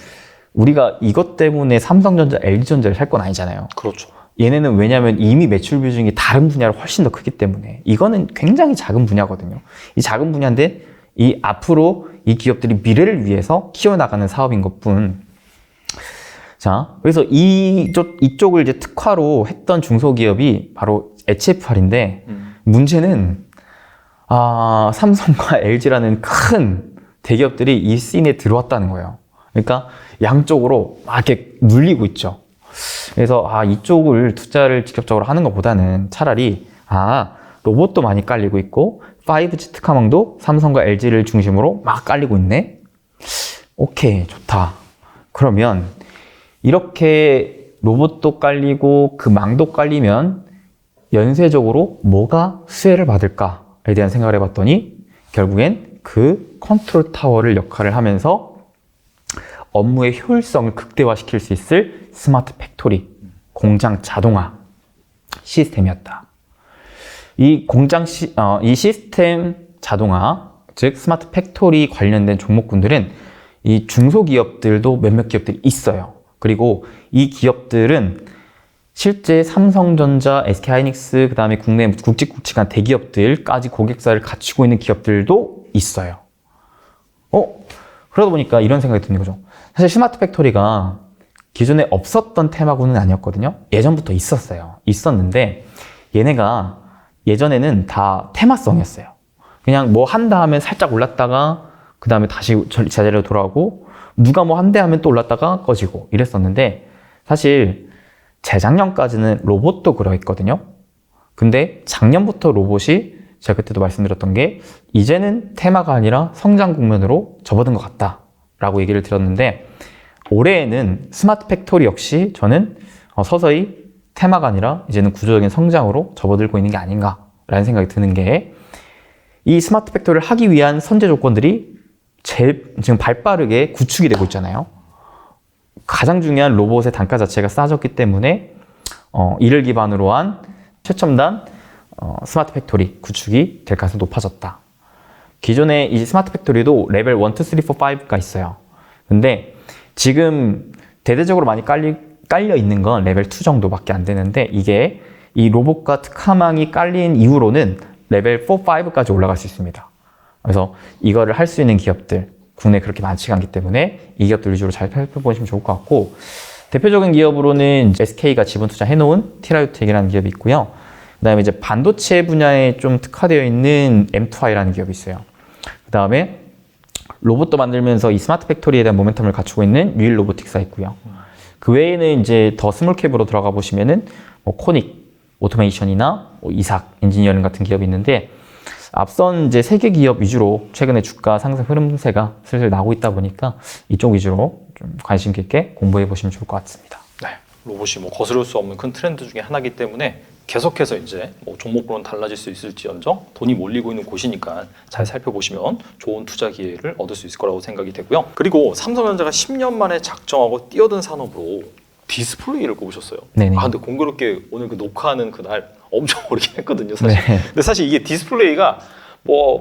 우리가 이것 때문에 삼성전자, LG전자를 살 건 아니잖아요. 그렇죠. 얘네는 왜냐하면 이미 매출 비중이 다른 분야로 훨씬 더 크기 때문에 이거는 굉장히 작은 분야거든요. 이 작은 분야인데 이 앞으로 이 기업들이 미래를 위해서 키워나가는 사업인 것뿐. 자, 그래서 이쪽을 이제 특화로 했던 중소기업이 바로 HFR인데 문제는 삼성과 LG라는 큰 대기업들이 이 씬에 들어왔다는 거예요. 그러니까 양쪽으로 막 이렇게 물리고 있죠. 그래서 이쪽을 투자를 직접적으로 하는 것보다는 차라리 로봇도 많이 깔리고 있고 5G 특화망도 삼성과 LG를 중심으로 막 깔리고 있네. 오케이, 좋다. 그러면 이렇게 로봇도 깔리고 그 망도 깔리면 연쇄적으로 뭐가 수혜를 받을까에 대한 생각을 해봤더니 결국엔 그 컨트롤 타워를 역할을 하면서 업무의 효율성을 극대화시킬 수 있을 스마트 팩토리, 공장 자동화 시스템이었다. 이 시스템 자동화, 즉 스마트 팩토리 관련된 종목군들은 이 중소기업들도 몇몇 기업들이 있어요. 그리고 이 기업들은 실제 삼성전자, SK하이닉스, 그 다음에 국내 굵직굵직한 대기업들까지 고객사를 갖추고 있는 기업들도 있어요. 그러다 보니까 이런 생각이 드는 거죠. 사실 스마트 팩토리가 기존에 없었던 테마군은 아니었거든요. 예전부터 있었는데 얘네가 예전에는 다 테마성이었어요. 그냥 뭐 한다 하면 살짝 올랐다가 그 다음에 다시 제자리로 돌아오고 누가 뭐 한대 하면 또 올랐다가 꺼지고 이랬었는데 사실 재작년까지는 로봇도 그러했거든요. 근데 작년부터 로봇이 제가 그때도 말씀드렸던 게 이제는 테마가 아니라 성장 국면으로 접어든 것 같다라고 얘기를 드렸는데 올해에는 스마트 팩토리 역시 저는 서서히 테마가 아니라 이제는 구조적인 성장으로 접어들고 있는 게 아닌가라는 생각이 드는 게 이 스마트 팩토리를 하기 위한 선제 조건들이 지금 발빠르게 구축이 되고 있잖아요. 가장 중요한 로봇의 단가 자체가 싸졌기 때문에 이를 기반으로 한 최첨단 스마트 팩토리 구축이 될 가능성이 높아졌다. 기존에 이 스마트 팩토리도 레벨 1, 2, 3, 4, 5가 있어요. 근데 지금 대대적으로 많이 깔려 있는 건 레벨 2 정도밖에 안 되는데 이게 이 로봇과 특화망이 깔린 이후로는 레벨 4, 5까지 올라갈 수 있습니다. 그래서 이거를 할 수 있는 기업들 국내에 그렇게 많지가 않기 때문에 이 기업들 위주로 잘 살펴보시면 좋을 것 같고 대표적인 기업으로는 SK가 지분 투자해놓은 티라유텍이라는 기업이 있고요. 그 다음에 이제 반도체 분야에 좀 특화되어 있는 M2I라는 기업이 있어요. 그 다음에 로봇도 만들면서 이 스마트 팩토리에 대한 모멘텀을 갖추고 있는 유일 로보틱스가 있고요. 그 외에는 이제 더 스몰캡으로 들어가 보시면은 코닉 오토메이션이나 이삭 엔지니어링 같은 기업이 있는데 앞선 이제 세계 기업 위주로 최근에 주가 상승 흐름세가 슬슬 나오고 있다 보니까 이쪽 위주로 좀 관심 깊게 공부해 보시면 좋을 것 같습니다. 네, 로봇이 거스를 수 없는 큰 트렌드 중에 하나이기 때문에 계속해서 이제 종목으로는 달라질 수 있을지언정 돈이 몰리고 있는 곳이니까 잘 살펴보시면 좋은 투자 기회를 얻을 수 있을 거라고 생각이 되고요. 그리고 삼성전자가 10년 만에 작정하고 뛰어든 산업으로 디스플레이를 꼽으셨어요. 네네. 근데 공교롭게 오늘 그 녹화하는 그날 엄청 어리긴 했거든요, 사실. 네. 근데 사실 이게 디스플레이가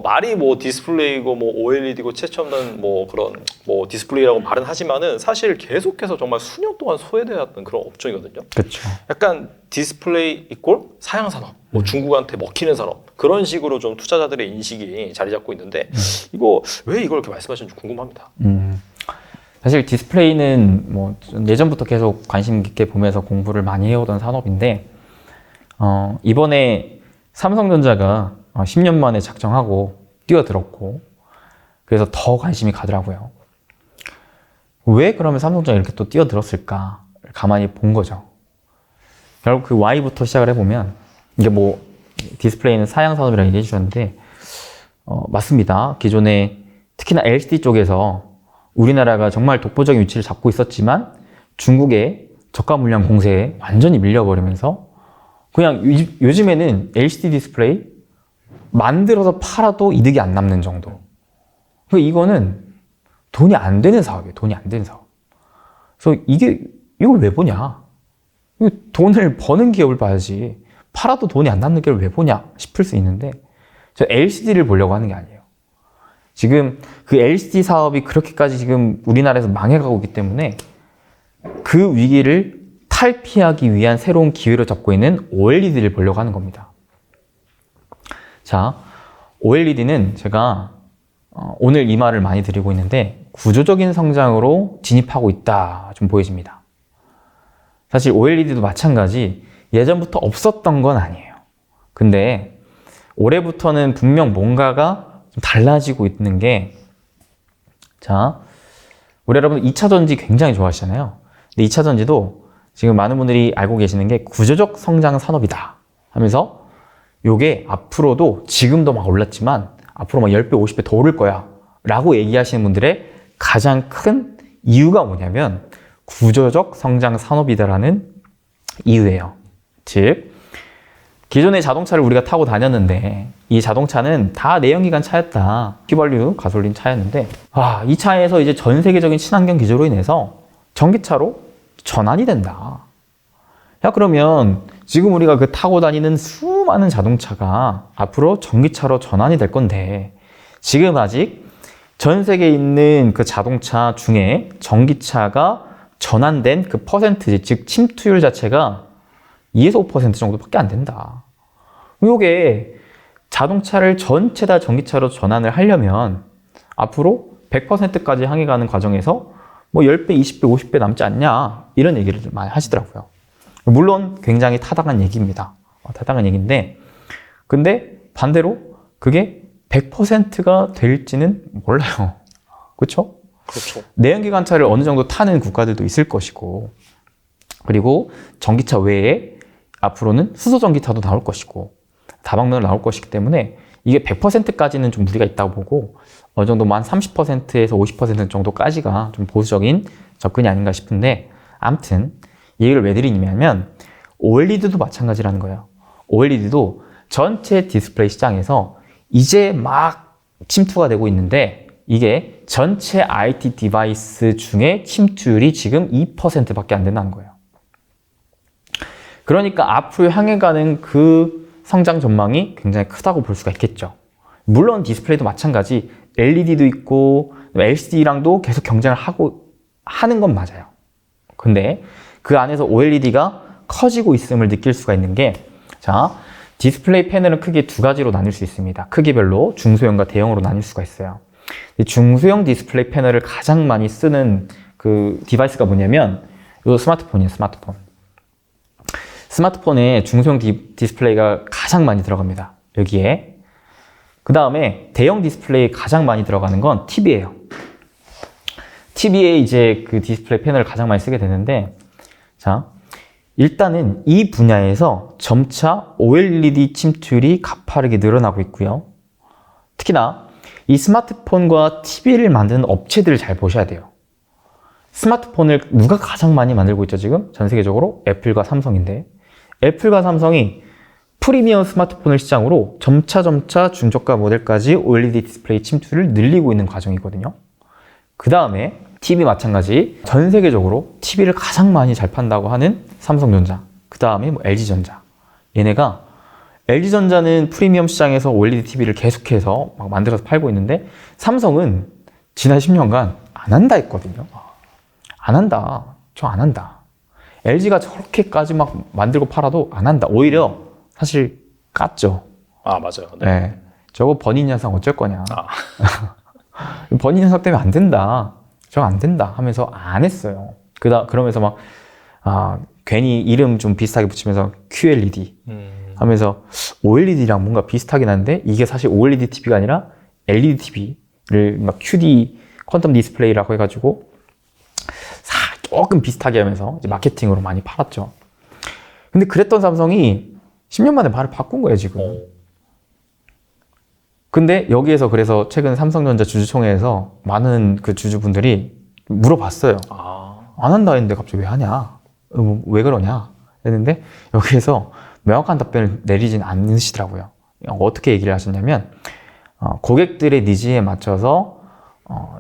말이 디스플레이고 OLED고 최첨단 그런 디스플레이라고 말은 하지만은 사실 계속해서 정말 수년 동안 소외되었던 그런 업종이거든요. 그렇죠. 약간 디스플레이 이꼴 사양 산업, 중국한테 먹히는 산업 그런 식으로 좀 투자자들의 인식이 자리 잡고 있는데 왜 이걸 이렇게 말씀하시는지 궁금합니다. 사실 디스플레이는 예전부터 계속 관심 깊게 보면서 공부를 많이 해오던 산업인데 이번에 삼성전자가 10년 만에 작정하고 뛰어들었고 그래서 더 관심이 가더라고요. 왜 그러면 삼성전자가 이렇게 또 뛰어들었을까 가만히 본 거죠. 결국 그 Y부터 시작을 해보면 이게 디스플레이는 사양 산업이라고 얘기해 주셨는데 맞습니다. 기존에 특히나 LCD 쪽에서 우리나라가 정말 독보적인 위치를 잡고 있었지만 중국의 저가 물량 공세에 완전히 밀려버리면서 그냥 요즘에는 LCD 디스플레이 만들어서 팔아도 이득이 안 남는 정도. 이거는 돈이 안 되는 사업이에요. 돈이 안 되는 사업. 그래서 이걸 왜 보냐? 이거 돈을 버는 기업을 봐야지. 팔아도 돈이 안 남는 기업을 왜 보냐 싶을 수 있는데, 저 LCD를 보려고 하는 게 아니에요. 지금 그 LCD 사업이 그렇게까지 지금 우리나라에서 망해가고 있기 때문에 그 위기를 탈피하기 위한 새로운 기회로 잡고 있는 OLED를 보려고 하는 겁니다. 자, OLED는 제가 오늘 이 말을 많이 드리고 있는데 구조적인 성장으로 진입하고 있다 좀 보여집니다. 사실 OLED도 마찬가지 예전부터 없었던 건 아니에요. 근데 올해부터는 분명 뭔가가 좀 달라지고 있는 게, 자, 우리 여러분 2차 전지 굉장히 좋아하시잖아요. 근데 2차 전지도 지금 많은 분들이 알고 계시는 게 구조적 성장 산업이다 하면서 요게 앞으로도 지금도 막 올랐지만 앞으로 막 10배, 50배 더 오를 거야 라고 얘기하시는 분들의 가장 큰 이유가 뭐냐면 구조적 성장 산업이다라는 이유예요. 즉, 기존의 자동차를 우리가 타고 다녔는데 이 자동차는 다 내연기관 차였다. 휘발유, 가솔린 차였는데 이 차에서 이제 전 세계적인 친환경 기조로 인해서 전기차로 전환이 된다. 야, 그러면 지금 우리가 그 타고 다니는 수많은 자동차가 앞으로 전기차로 전환이 될 건데 지금 아직 전 세계에 있는 그 자동차 중에 전기차가 전환된 그 퍼센트지, 즉 침투율 자체가 2에서 5% 정도밖에 안 된다. 이게 자동차를 전체 다 전기차로 전환을 하려면 앞으로 100%까지 향해 가는 과정에서 뭐 10배, 20배, 50배 남지 않냐 이런 얘기를 좀 많이 하시더라고요. 물론 굉장히 타당한 얘기입니다. 타당한 얘기인데 근데 반대로 그게 100%가 될지는 몰라요. 그렇죠? 그렇죠. 내연기관차를 어느 정도 타는 국가들도 있을 것이고, 그리고 전기차 외에 앞으로는 수소전기차도 나올 것이고 다방면으로 나올 것이기 때문에 이게 100%까지는 좀 무리가 있다고 보고 어느 정도 한 30%에서 50% 정도까지가 좀 보수적인 접근이 아닌가 싶은데, 아무튼 이 얘기를 왜 드리냐면 OLED도 마찬가지라는 거예요. OLED도 전체 디스플레이 시장에서 이제 막 침투가 되고 있는데 이게 전체 IT 디바이스 중에 침투율이 지금 2%밖에 안 된다는 거예요. 그러니까 앞으로 향해 가는 그 성장 전망이 굉장히 크다고 볼 수가 있겠죠. 물론 디스플레이도 마찬가지, LED도 있고 LCD랑도 계속 경쟁을 하는 건 맞아요. 근데 그 안에서 OLED가 커지고 있음을 느낄 수가 있는 게, 자, 디스플레이 패널은 크게 두 가지로 나뉠 수 있습니다. 크기별로 중소형과 대형으로 나뉠 수가 있어요. 중소형 디스플레이 패널을 가장 많이 쓰는 그 디바이스가 뭐냐면 이 스마트폰이에요. 스마트폰에 중소형 디스플레이가 가장 많이 들어갑니다. 여기에. 그 다음에 대형 디스플레이 가장 많이 들어가는 건 TV예요. TV에 이제 그 디스플레이 패널을 가장 많이 쓰게 되는데, 자, 일단은 이 분야에서 점차 OLED 침투율이 가파르게 늘어나고 있고요. 특히나 이 스마트폰과 TV를 만드는 업체들을 잘 보셔야 돼요. 스마트폰을 누가 가장 많이 만들고 있죠, 지금? 전 세계적으로? 애플과 삼성인데, 애플과 삼성이 프리미엄 스마트폰을 시장으로 점차 중저가 모델까지 OLED 디스플레이 침투를 늘리고 있는 과정이거든요. 그 다음에 TV 마찬가지, 전 세계적으로 TV를 가장 많이 잘 판다고 하는 삼성전자, 그 다음에 뭐 LG전자. 얘네가, LG전자는 프리미엄 시장에서 OLED TV를 계속해서 막 만들어서 팔고 있는데, 삼성은 지난 10년간 안 한다 했거든요. 안 한다. 저 안 한다. LG가 저렇게까지 막 만들고 팔아도 안 한다. 오히려 사실 깠죠. 맞아요. 네. 네. 저거 버닌 현상 어쩔 거냐. 버닌 현상 때문에 안 된다. 저거 안 된다 하면서 안 했어요. 그러면서 막, 괜히 이름 좀 비슷하게 붙이면서 QLED 하면서 OLED랑 뭔가 비슷하긴 한데 이게 사실 OLED TV가 아니라 LED TV를 막 QD 퀀텀 디스플레이라고 해가지고 조금 비슷하게 하면서 이제 마케팅으로 많이 팔았죠. 근데 그랬던 삼성이 10년 만에 말을 바꾼 거예요, 지금. 근데 여기에서 그래서 최근 삼성전자 주주총회에서 많은 그 주주분들이 물어봤어요. 안 한다 했는데 갑자기 왜 하냐? 왜 그러냐? 했는데 여기에서 명확한 답변을 내리진 않으시더라고요. 어떻게 얘기를 하셨냐면 고객들의 니즈에 맞춰서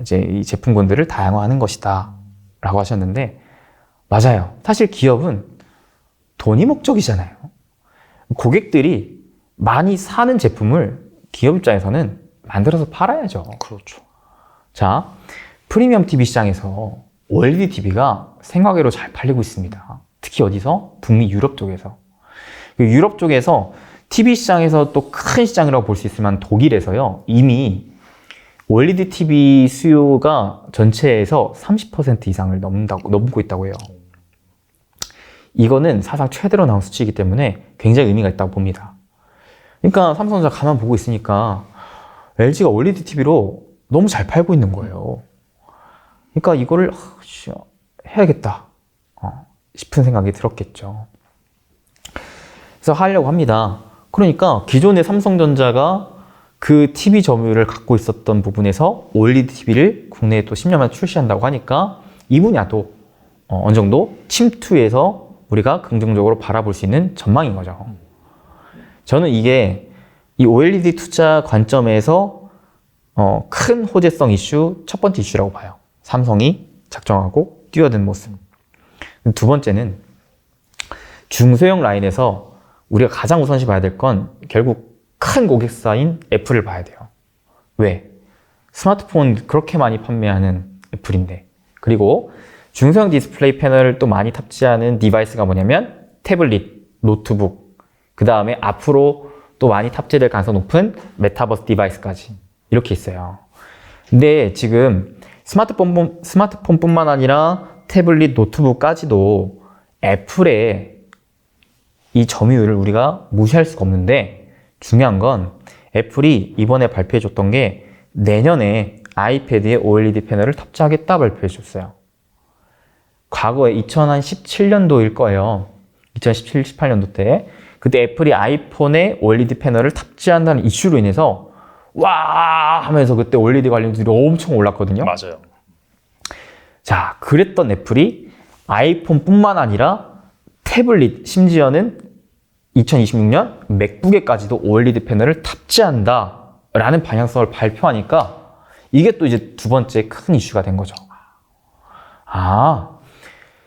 이제 이 제품군들을 다양화하는 것이다 라고 하셨는데, 맞아요. 사실 기업은 돈이 목적이잖아요. 고객들이 많이 사는 제품을 기업 입장에서는 만들어서 팔아야죠. 그렇죠. 자, 프리미엄 TV 시장에서 OLED TV가 생화계로 잘 팔리고 있습니다. 특히 어디서? 북미 유럽 쪽에서. 유럽 쪽에서 TV 시장에서 또 큰 시장이라고 볼 수 있을 만한 독일에서요, 이미 OLED TV 수요가 전체에서 30% 이상을 넘고 있다고 해요. 이거는 사상 최대로 나온 수치이기 때문에 굉장히 의미가 있다고 봅니다. 그러니까 삼성전자 가만 보고 있으니까 LG가 OLED TV로 너무 잘 팔고 있는 거예요. 그러니까 이거를 해야겠다 싶은 생각이 들었겠죠. 그래서 하려고 합니다. 그러니까 기존의 삼성전자가 그 TV 점유율을 갖고 있었던 부분에서 OLED TV를 국내에 또 10년 만에 출시한다고 하니까 이 분야도 어느 정도 침투해서 우리가 긍정적으로 바라볼 수 있는 전망인 거죠. 저는 이게 이 OLED 투자 관점에서 큰 호재성 이슈, 첫 번째 이슈라고 봐요. 삼성이 작정하고 뛰어든 모습. 두 번째는 중소형 라인에서 우리가 가장 우선시 봐야 될 건 결국 큰 고객사인 애플을 봐야 돼요. 왜? 스마트폰 그렇게 많이 판매하는 애플인데. 그리고 중소형 디스플레이 패널을 또 많이 탑재하는 디바이스가 뭐냐면 태블릿, 노트북, 그 다음에 앞으로 또 많이 탑재될 가능성 높은 메타버스 디바이스까지 이렇게 있어요. 근데 지금 스마트폰뿐만 아니라 태블릿, 노트북까지도 애플의 이 점유율을 우리가 무시할 수가 없는데, 중요한 건 애플이 이번에 발표해줬던 게 내년에 아이패드에 OLED 패널을 탑재하겠다 발표해줬어요. 과거에 2017년도일 거예요. 2017, 18년도 때. 그때 애플이 아이폰에 OLED 패널을 탑재한다는 이슈로 인해서 와 하면서 그때 OLED 관련주들이 엄청 올랐거든요. 맞아요. 자, 그랬던 애플이 아이폰뿐만 아니라 태블릿, 심지어는 2026년 맥북에까지도 OLED 패널을 탑재한다 라는 방향성을 발표하니까 이게 또 이제 두 번째 큰 이슈가 된 거죠.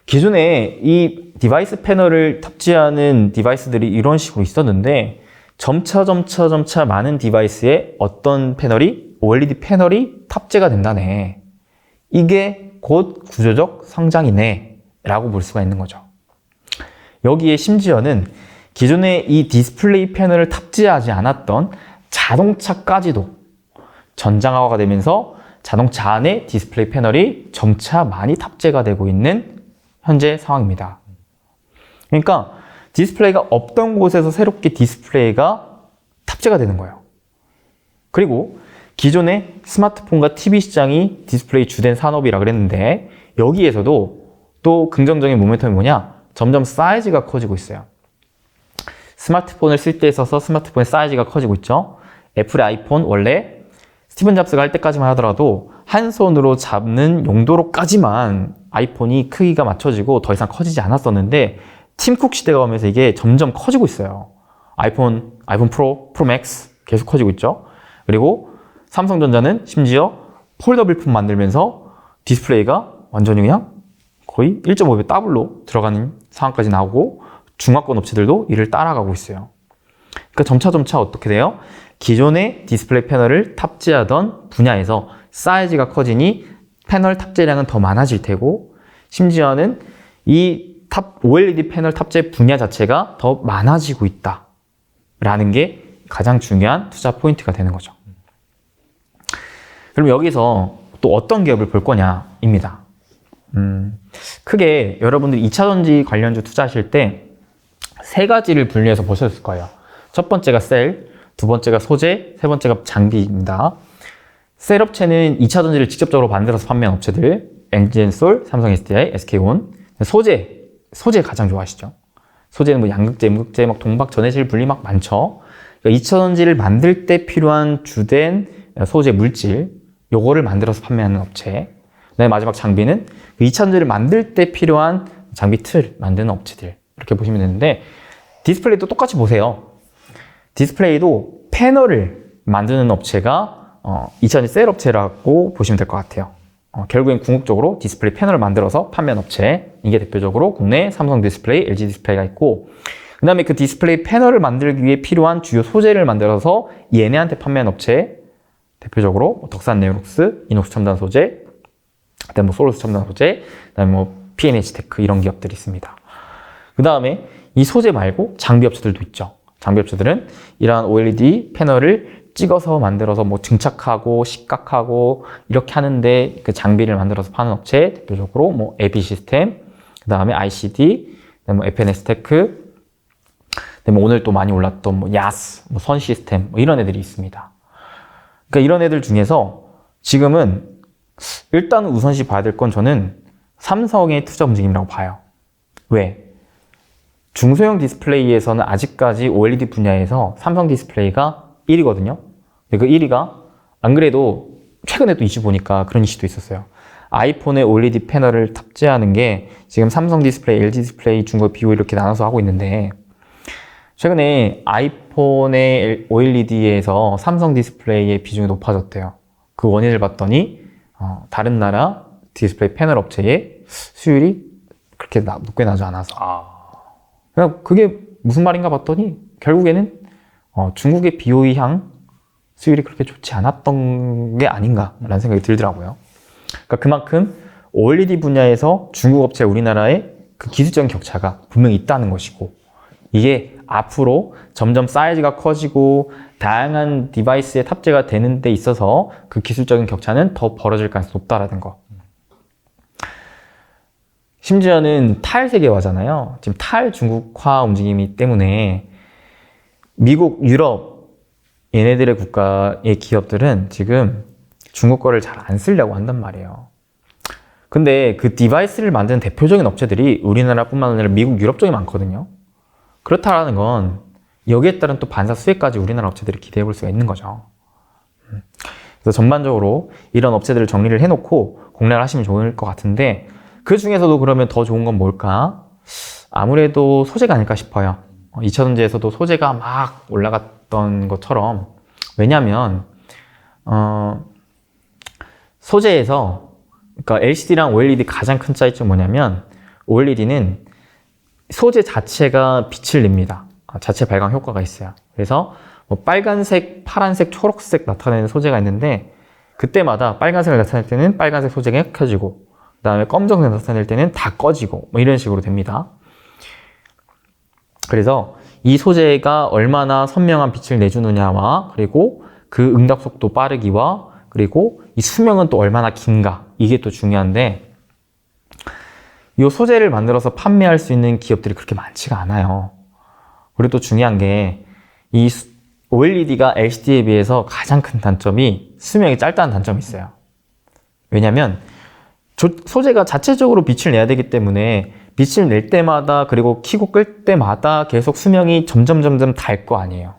기존에 이 디바이스 패널을 탑재하는 디바이스들이 이런 식으로 있었는데 점차 많은 디바이스에 어떤 패널이, OLED 패널이 탑재가 된다네. 이게 곧 구조적 성장이네 라고 볼 수가 있는 거죠. 여기에 심지어는 기존에 이 디스플레이 패널을 탑재하지 않았던 자동차까지도 전장화가 되면서 자동차 안에 디스플레이 패널이 점차 많이 탑재가 되고 있는 현재 상황입니다. 그러니까 디스플레이가 없던 곳에서 새롭게 디스플레이가 탑재가 되는 거예요. 그리고 기존의 스마트폰과 TV 시장이 디스플레이 주된 산업이라 그랬는데 여기에서도 또 긍정적인 모멘텀이 뭐냐? 점점 사이즈가 커지고 있어요. 스마트폰을 쓸 때 있어서 스마트폰의 사이즈가 커지고 있죠. 애플의 아이폰 원래 스티븐 잡스가 할 때까지만 하더라도 한 손으로 잡는 용도로까지만 아이폰이 크기가 맞춰지고 더 이상 커지지 않았었는데 팀쿡 시대가 오면서 이게 점점 커지고 있어요. 아이폰 프로, 프로 맥스 계속 커지고 있죠. 그리고 삼성전자는 심지어 폴더블 폰 만들면서 디스플레이가 완전히 그냥 거의 1.5배 더블로 들어가는 상황까지 나오고 중화권 업체들도 이를 따라가고 있어요. 그러니까 점차 어떻게 돼요? 기존의 디스플레이 패널을 탑재하던 분야에서 사이즈가 커지니 패널 탑재량은 더 많아질 테고 심지어는 이 OLED 패널 탑재 분야 자체가 더 많아지고 있다라는 게 가장 중요한 투자 포인트가 되는 거죠. 그럼 여기서 또 어떤 기업을 볼 거냐입니다. 크게 여러분들이 2차전지 관련주 투자하실 때 세 가지를 분류해서 보셨을 거예요. 첫 번째가 셀, 두 번째가 소재, 세 번째가 장비입니다. 셀 업체는 2차전지를 직접적으로 만들어서 판매하는 업체들, 엔진솔, 삼성 SDI, SK온. 소재 가장 좋아하시죠? 소재는 뭐 양극재, 음극재, 막 동박, 전해질 분리 막 많죠. 그러니까 2차전지를 만들 때 필요한 주된 소재 물질, 요거를 만들어서 판매하는 업체. 그다음에 마지막 장비는 그 2차전지를 만들 때 필요한 장비 틀 만드는 업체들. 이렇게 보시면 되는데 디스플레이도 똑같이 보세요. 디스플레이도 패널을 만드는 업체가 2000년 셀 업체라고 보시면 될 것 같아요. 결국엔 궁극적으로 디스플레이 패널을 만들어서 판매한 업체, 이게 대표적으로 국내 삼성 디스플레이, LG 디스플레이가 있고, 그 다음에 그 디스플레이 패널을 만들기 위해 필요한 주요 소재를 만들어서 얘네한테 판매한 업체, 대표적으로 덕산 네오룩스, 이녹스 첨단 소재, 그다음에 솔로스 첨단 소재, 그다음에 P&H 테크 이런 기업들이 있습니다. 그 다음에 이 소재 말고 장비 업체들도 있죠. 장비 업체들은 이러한 OLED 패널을 찍어서 만들어서 증착하고 식각하고 이렇게 하는데 그 장비를 만들어서 파는 업체, 대표적으로 AP 시스템, 그 다음에 ICD, 그다음에 FNS 테크, 그다음에 오늘 또 많이 올랐던 야스, 선 시스템 이런 애들이 있습니다. 그러니까 이런 애들 중에서 지금은 일단 우선시 봐야 될 건 저는 삼성의 투자 움직임이라고 봐요. 왜? 중소형 디스플레이에서는 아직까지 OLED 분야에서 삼성 디스플레이가 1위거든요. 근데 그 1위가 안 그래도 최근에 또 이슈 보니까 그런 이슈도 있었어요. 아이폰에 OLED 패널을 탑재하는 게 지금 삼성 디스플레이, LG 디스플레이, 중국 비교 이렇게 나눠서 하고 있는데 최근에 아이폰의 OLED에서 삼성 디스플레이의 비중이 높아졌대요. 그 원인을 봤더니 다른 나라 디스플레이 패널 업체의 수율이 그렇게 높게 나지 않아서 그냥 그게 무슨 말인가 봤더니 결국에는 중국의 BOE 향 수율이 그렇게 좋지 않았던 게 아닌가라는 생각이 들더라고요. 그러니까 그만큼 OLED 분야에서 중국 업체 우리나라의 그 기술적인 격차가 분명히 있다는 것이고 이게 앞으로 점점 사이즈가 커지고 다양한 디바이스에 탑재가 되는 데 있어서 그 기술적인 격차는 더 벌어질 가능성이 높다라는 거. 심지어는 탈세계화잖아요. 지금 탈중국화 움직임이 때문에 미국, 유럽 얘네들의 국가의 기업들은 지금 중국 거를 잘 안 쓰려고 한단 말이에요. 근데 그 디바이스를 만드는 대표적인 업체들이 우리나라뿐만 아니라 미국, 유럽 쪽에 많거든요. 그렇다라는 건 여기에 따른 또 반사 수혜까지 우리나라 업체들이 기대해 볼 수가 있는 거죠. 그래서 전반적으로 이런 업체들을 정리를 해놓고 공략을 하시면 좋을 것 같은데 그 중에서도 그러면 더 좋은 건 뭘까? 아무래도 소재가 아닐까 싶어요. 2차전지에서도 소재가 막 올라갔던 것처럼 왜냐하면 소재에서 그러니까 LCD랑 OLED 가장 큰 차이점이 뭐냐면 OLED는 소재 자체가 빛을 냅니다. 자체 발광 효과가 있어요. 그래서 빨간색, 파란색, 초록색 나타내는 소재가 있는데 그때마다 빨간색을 나타낼 때는 빨간색 소재가 켜지고 그 다음에 검정색 나타낼 때는 다 꺼지고 이런 식으로 됩니다. 그래서 이 소재가 얼마나 선명한 빛을 내주느냐와 그리고 그 응답 속도 빠르기와 그리고 이 수명은 또 얼마나 긴가 이게 또 중요한데 이 소재를 만들어서 판매할 수 있는 기업들이 그렇게 많지가 않아요. 그리고 또 중요한 게 이 OLED가 LCD에 비해서 가장 큰 단점이 수명이 짧다는 단점이 있어요. 왜냐면 소재가 자체적으로 빛을 내야 되기 때문에 빛을 낼 때마다 그리고 켜고 끌 때마다 계속 수명이 점점 달 거 아니에요.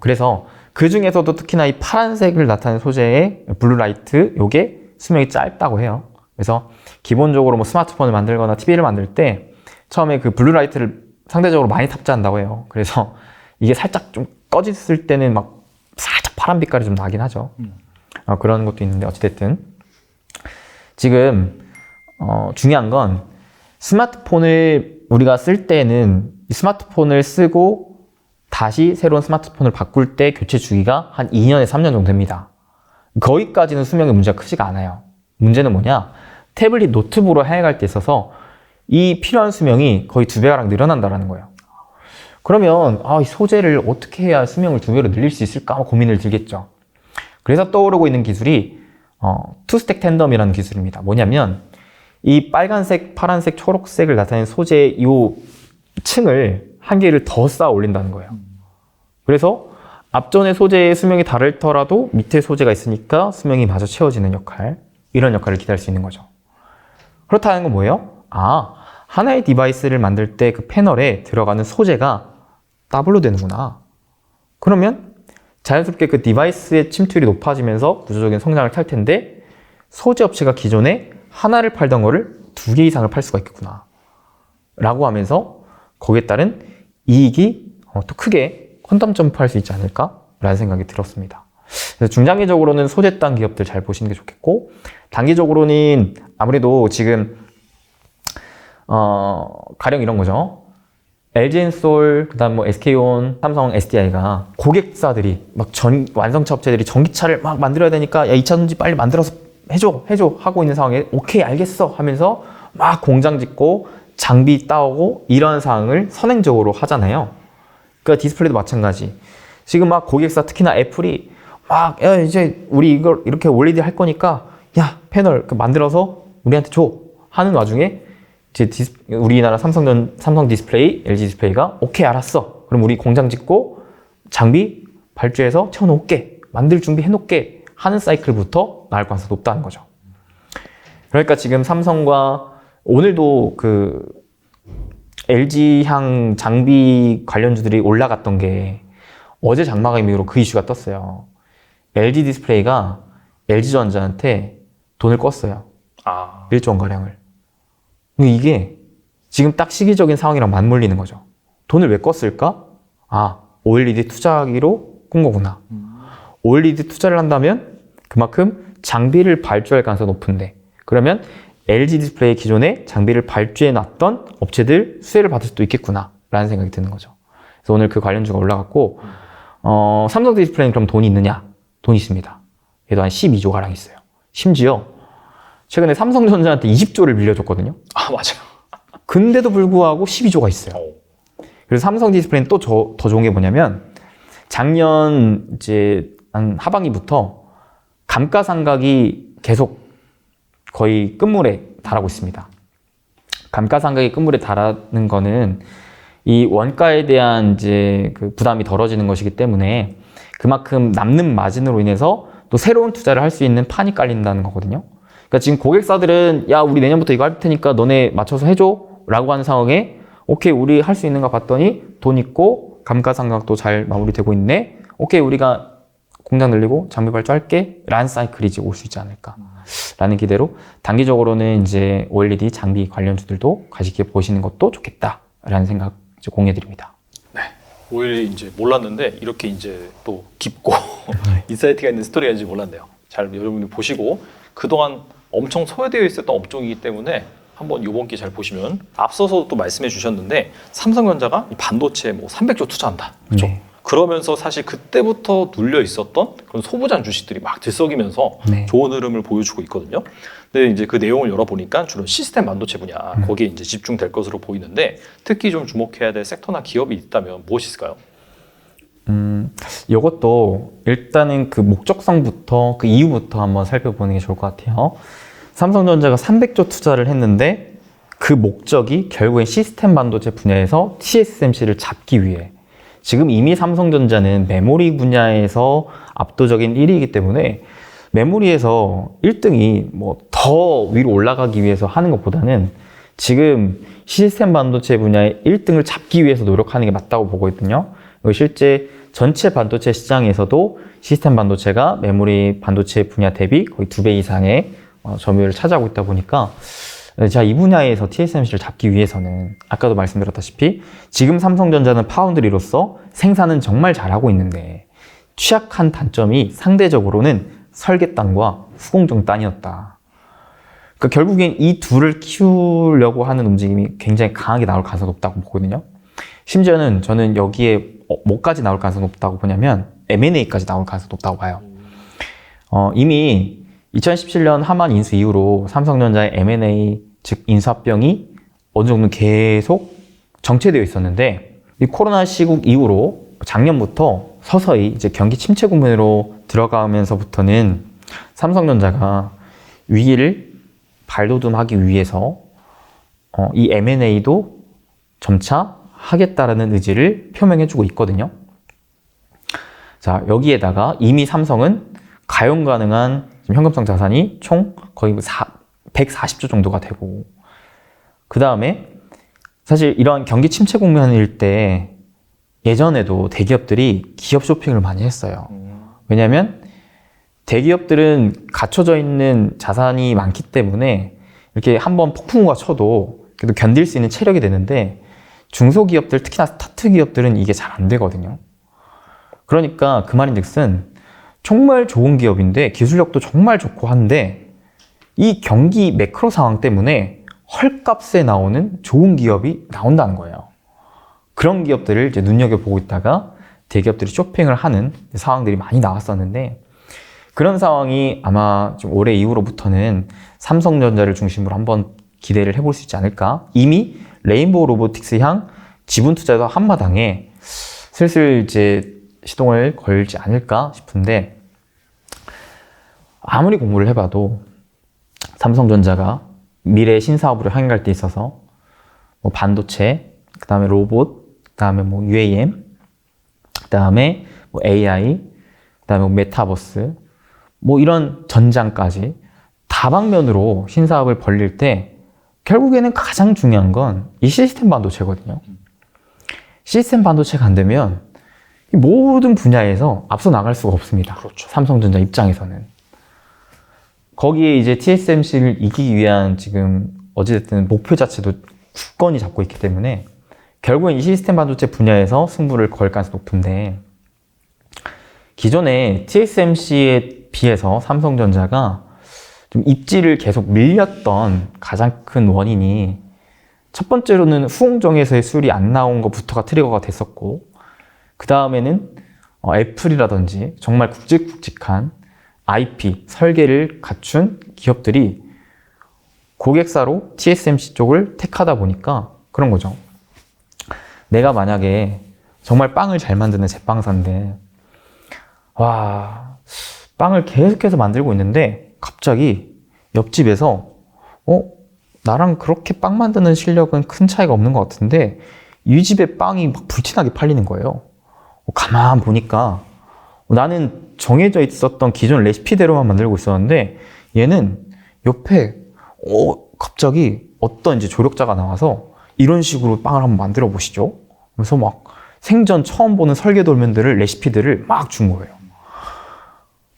그래서 그 중에서도 특히나 이 파란색을 나타내는 소재의 블루라이트 요게 수명이 짧다고 해요. 그래서 기본적으로 스마트폰을 만들거나 TV를 만들 때 처음에 그 블루라이트를 상대적으로 많이 탑재한다고 해요. 그래서 이게 살짝 좀 꺼졌을 때는 막 살짝 파란 빛깔이 좀 나긴 하죠. 그런 것도 있는데 어찌됐든 지금 중요한 건 스마트폰을 우리가 쓸 때는 스마트폰을 쓰고 다시 새로운 스마트폰을 바꿀 때 교체 주기가 한 2년에서 3년 정도 됩니다. 거기까지는 수명의 문제가 크지가 않아요. 문제는 뭐냐? 태블릿 노트북으로 해외갈 때 있어서 이 필요한 수명이 거의 2배가량 늘어난다는 거예요. 그러면 이 소재를 어떻게 해야 수명을 2배로 늘릴 수 있을까 고민을 들겠죠. 그래서 떠오르고 있는 기술이 투스택 텐덤이라는 기술입니다. 뭐냐면 이 빨간색, 파란색, 초록색을 나타내는 소재의 이 층을 한 개를 더 쌓아 올린다는 거예요. 그래서 앞전의 소재의 수명이 다르더라도 밑에 소재가 있으니까 수명이 마저 채워지는 역할, 이런 역할을 기대할 수 있는 거죠. 그렇다는 건 뭐예요? 하나의 디바이스를 만들 때 그 패널에 들어가는 소재가 더블로 되는구나. 그러면 자연스럽게 그 디바이스의 침투율이 높아지면서 구조적인 성장을 탈 텐데 소재 업체가 기존에 하나를 팔던 거를 2개 이상을 팔 수가 있겠구나 라고 하면서 거기에 따른 이익이 또 크게 퀀텀 점프할 수 있지 않을까? 라는 생각이 들었습니다. 그래서 중장기적으로는 소재단 기업들 잘 보시는 게 좋겠고, 단기적으로는 아무래도 지금 가령 이런 거죠. LG엔솔, 그다음 뭐 SK온, 삼성, SDI가 고객사들이 막 완성차 업체들이 전기차를 막 만들어야 되니까 야, 2차 전지 빨리 만들어서 해줘 하고 있는 상황에 오케이 알겠어 하면서 막 공장 짓고 장비 따오고 이런 상황을 선행적으로 하잖아요. 그러니까 디스플레이도 마찬가지. 지금 막 고객사 특히나 애플이 막 야, 이제 우리 이걸 이렇게 OLED 할 거니까 야 패널 만들어서 우리한테 줘 하는 와중에 이제 우리나라 삼성 디스플레이, LG 디스플레이가 오케이 알았어. 그럼 우리 공장 짓고 장비 발주해서 채워놓을게. 만들 준비 해놓을게. 하는 사이클부터 나올 가능성이 높다는 거죠. 그러니까 지금 삼성과 오늘도 그 LG향 장비 관련주들이 올라갔던 게 어제 장마감 이후로 그 이슈가 떴어요. LG 디스플레이가 LG전자한테 돈을 껐어요. 1조 원가량을. 이게 지금 딱 시기적인 상황이랑 맞물리는 거죠. 돈을 왜 껐을까? OLED 투자하기로 꾼 거구나. OLED 투자를 한다면 그만큼 장비를 발주할 가능성이 높은데, 그러면 LG 디스플레이 기존에 장비를 발주해 놨던 업체들 수혜를 받을 수도 있겠구나 라는 생각이 드는 거죠. 그래서 오늘 그 관련주가 올라갔고, 삼성 디스플레이는 그럼 돈이 있느냐? 돈이 있습니다. 얘도 한 12조 가량 있어요. 심지어 최근에 삼성전자한테 20조를 빌려줬거든요. 맞아요. 근데도 불구하고 12조가 있어요. 그래서 삼성 디스플레이는 또 더 좋은 게 뭐냐면, 작년 이제 한 하반기부터 감가상각이 계속 거의 끝물에 달하고 있습니다. 감가상각이 끝물에 달하는 거는 이 원가에 대한 이제 그 부담이 덜어지는 것이기 때문에 그만큼 남는 마진으로 인해서 또 새로운 투자를 할 수 있는 판이 깔린다는 거거든요. 그러니까 지금 고객사들은 야 우리 내년부터 이거 할 테니까 너네 맞춰서 해줘 라고 하는 상황에 오케이 우리 할 수 있는가 봤더니 돈 있고 감가상각도 잘 마무리되고 있네. 오케이 우리가 공장 늘리고 장비 발주할게 라는 사이클이 이제 올 수 있지 않을까 라는 기대로 단기적으로는 이제 OLED 장비 관련주들도 가지게 보시는 것도 좋겠다 라는 생각 이제 공유해드립니다. 네. 오히려 이제 몰랐는데 이렇게 이제 또 깊고 인사이트가 있는 스토리인지 몰랐네요. 잘 여러분들 보시고, 그동안 엄청 소외되어 있었던 업종이기 때문에 한번 이번 기회 잘 보시면, 앞서서 또 말씀해 주셨는데 삼성전자가 이 반도체에 뭐 300조 투자한다. 그렇죠? 네. 그러면서 사실 그때부터 눌려 있었던 그런 소부장 주식들이 막 들썩이면서 네. 좋은 흐름을 보여주고 있거든요. 근데 이제 그 내용을 열어보니까 주로 시스템 반도체 분야, 거기에 이제 집중될 것으로 보이는데, 특히 좀 주목해야 될 섹터나 기업이 있다면 무엇이 있을까요? 이것도 일단은 그 목적성부터 그 이유부터 한번 살펴보는 게 좋을 것 같아요. 삼성전자가 300조 투자를 했는데 그 목적이 결국엔 시스템 반도체 분야에서 TSMC를 잡기 위해, 지금 이미 삼성전자는 메모리 분야에서 압도적인 1위이기 때문에 메모리에서 1등이 뭐 더 위로 올라가기 위해서 하는 것보다는 지금 시스템 반도체 분야의 1등을 잡기 위해서 노력하는 게 맞다고 보거든요. 실제 전체 반도체 시장에서도 시스템 반도체가 메모리 반도체 분야 대비 거의 2배 이상의 점유율을 차지하고 있다 보니까, 자, 이 분야에서 TSMC를 잡기 위해서는 아까도 말씀드렸다시피 지금 삼성전자는 파운드리로서 생산은 정말 잘하고 있는데 취약한 단점이 상대적으로는 설계단과 후공정단이었다. 그러니까 결국엔 이 둘을 키우려고 하는 움직임이 굉장히 강하게 나올 가능성이 높다고 보거든요. 심지어는 저는 여기에 뭐까지 나올 가능성이 높다고 보냐면 M&A까지 나올 가능성이 높다고 봐요. 이미 2017년 하만 인수 이후로 삼성전자의 M&A, 즉 인수합병이 어느 정도 계속 정체되어 있었는데, 이 코로나 시국 이후로 작년부터 서서히 이제 경기 침체 국면으로 들어가면서부터는 삼성전자가 위기를 발돋움하기 위해서 이 M&A도 점차 하겠다라는 의지를 표명해주고 있거든요. 자, 여기에다가 이미 삼성은 가용 가능한 현금성 자산이 총 거의 140조 정도가 되고, 그 다음에 사실 이러한 경기 침체 국면일 때 예전에도 대기업들이 기업 쇼핑을 많이 했어요. 왜냐하면 대기업들은 갖춰져 있는 자산이 많기 때문에 이렇게 한번 폭풍우가 쳐도 그래도 견딜 수 있는 체력이 되는데, 중소기업들, 특히나 스타트 기업들은 이게 잘 안 되거든요. 그러니까 그 말인즉슨 정말 좋은 기업인데 기술력도 정말 좋고 한데 이 경기 매크로 상황 때문에 헐값에 나오는 좋은 기업이 나온다는 거예요. 그런 기업들을 이제 눈여겨보고 있다가 대기업들이 쇼핑을 하는 상황들이 많이 나왔었는데 그런 상황이 아마 좀 올해 이후로부터는 삼성전자를 중심으로 한번 기대를 해볼 수 있지 않을까. 이미 레인보우 로보틱스 향 지분 투자도 한마당에 슬슬 이제 시동을 걸지 않을까 싶은데 아무리 공부를 해봐도 삼성전자가 미래 신사업으로 향해 갈 때 있어서 뭐 반도체, 그 다음에 로봇, 그 다음에 뭐 UAM, 그 다음에 뭐 AI, 그 다음에 뭐 메타버스, 뭐 이런 전장까지 다방면으로 신사업을 벌릴 때 결국에는 가장 중요한 건 이 시스템 반도체거든요. 시스템 반도체가 안 되면 이 모든 분야에서 앞서 나갈 수가 없습니다. 그렇죠. 삼성전자 입장에서는. 거기에 이제 TSMC를 이기기 위한 지금 어찌됐든 목표 자체도 굳건히 잡고 있기 때문에 결국엔 이 시스템 반도체 분야에서 승부를 걸 가능성이 높은데 기존에 TSMC에 비해서 삼성전자가 좀 입지를 계속 밀렸던 가장 큰 원인이 첫 번째로는 후공정에서의 수율이 안 나온 것부터가 트리거가 됐었고 그 다음에는 애플이라든지 정말 굵직굵직한 IP, 설계를 갖춘 기업들이 고객사로 TSMC 쪽을 택하다 보니까 그런 거죠. 내가 만약에 정말 빵을 잘 만드는 제빵사인데 와, 빵을 계속해서 만들고 있는데 갑자기 옆집에서 나랑 그렇게 빵 만드는 실력은 큰 차이가 없는 것 같은데 이 집의 빵이 막 불티나게 팔리는 거예요. 가만 보니까 나는 정해져 있었던 기존 레시피대로만 만들고 있었는데 얘는 옆에 갑자기 어떤 이제 조력자가 나와서 이런 식으로 빵을 한번 만들어 보시죠. 그래서 막 생전 처음 보는 설계 돌면들을 레시피들을 막 준 거예요.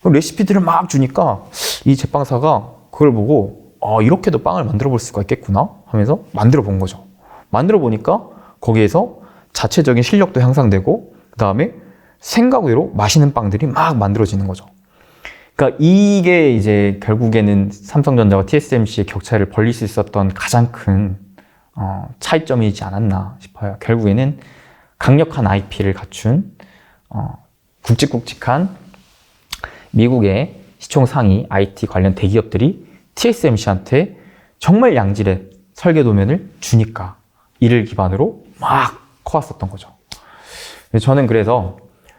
레시피들을 막 주니까 이 제빵사가 그걸 보고 이렇게도 빵을 만들어 볼 수가 있겠구나 하면서 만들어 본 거죠. 만들어 보니까 거기에서 자체적인 실력도 향상되고 그 다음에 생각 외로 맛있는 빵들이 막 만들어지는 거죠. 그러니까 이게 이제 결국에는 삼성전자와 TSMC의 격차를 벌릴 수 있었던 가장 큰 차이점이지 않았나 싶어요. 결국에는 강력한 IP를 갖춘 굵직굵직한 미국의 시총 상위 IT 관련 대기업들이 TSMC한테 정말 양질의 설계 도면을 주니까 이를 기반으로 막 커왔었던 거죠. 저는 그래서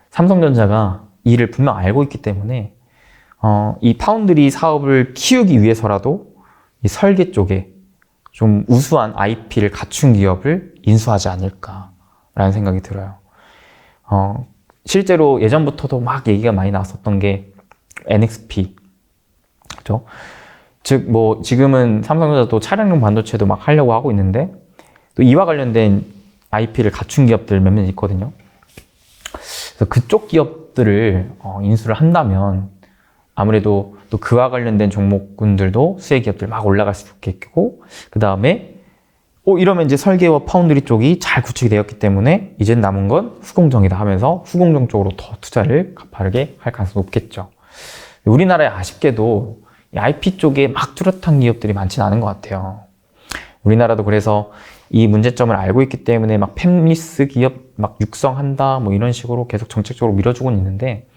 삼성전자가 이를 분명 알고 있기 때문에 이 파운드리 사업을 키우기 위해서라도 이 설계 쪽에 좀 우수한 IP를 갖춘 기업을 인수하지 않을까라는 생각이 들어요. 실제로 예전부터도 막 얘기가 많이 나왔었던 게 NXP, 그렇죠? 즉 뭐 지금은 삼성전자도 차량용 반도체도 막 하려고 하고 있는데 또 이와 관련된 IP를 갖춘 기업들 몇몇 있거든요. 그래서 그쪽 기업들을 인수를 한다면 아무래도 또 그와 관련된 종목군들도 수혜 기업들 막 올라갈 수 있겠고 그 다음에 이러면 이제 설계와 파운드리 쪽이 잘 구축이 되었기 때문에 이제 남은 건 후공정이다 하면서 후공정 쪽으로 더 투자를 가파르게 할 가능성이 높겠죠. 우리나라에 아쉽게도 이 IP 쪽에 막 뚜렷한 기업들이 많지는 않은 것 같아요. 우리나라도 그래서 이 문제점을 알고 있기 때문에 막 팹리스 기업 막 육성한다 뭐 이런 식으로 계속 정책적으로 밀어주고는 있는데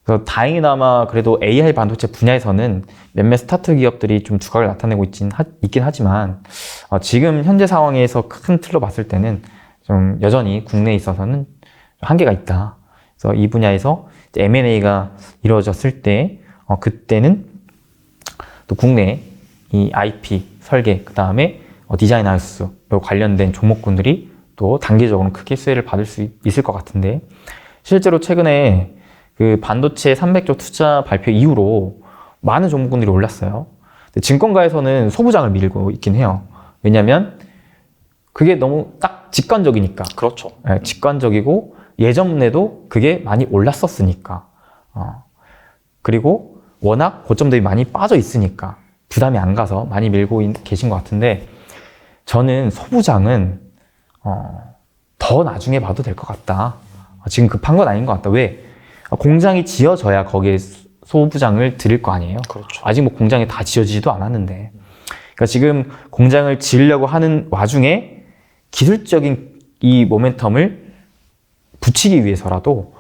그래서 다행히나마 그래도 AI 반도체 분야에서는 몇몇 스타트 기업들이 좀 두각을 나타내고 있긴 하지만 지금 현재 상황에서 큰 틀로 봤을 때는 좀 여전히 국내에 있어서는 한계가 있다. 그래서 이 분야에서 M&A가 이루어졌을 때 그때는 또 국내 이 IP 설계 그 다음에 디자인 하우스 관련된 종목군들이 또 단기적으로 크게 수혜를 받을 수 있을 것 같은데 실제로 최근에 그 반도체 300조 투자 발표 이후로 많은 종목군들이 올랐어요. 근데 증권가에서는 소부장을 밀고 있긴 해요. 왜냐하면 그게 너무 딱 직관적이니까. 그렇죠. 네, 직관적이고 예전에도 그게 많이 올랐었으니까. 그리고 워낙 고점 대비 많이 빠져 있으니까 부담이 안 가서 많이 밀고 계신 것 같은데 저는 소부장은 더 나중에 봐도 될 것 같다. 지금 급한 건 아닌 것 같다. 왜? 공장이 지어져야 거기에 소부장을 드릴 거 아니에요. 그렇죠. 아직 뭐 공장이 다 지어지지도 않았는데. 그러니까 지금 공장을 지으려고 하는 와중에 기술적인 이 모멘텀을 붙이기 위해서라도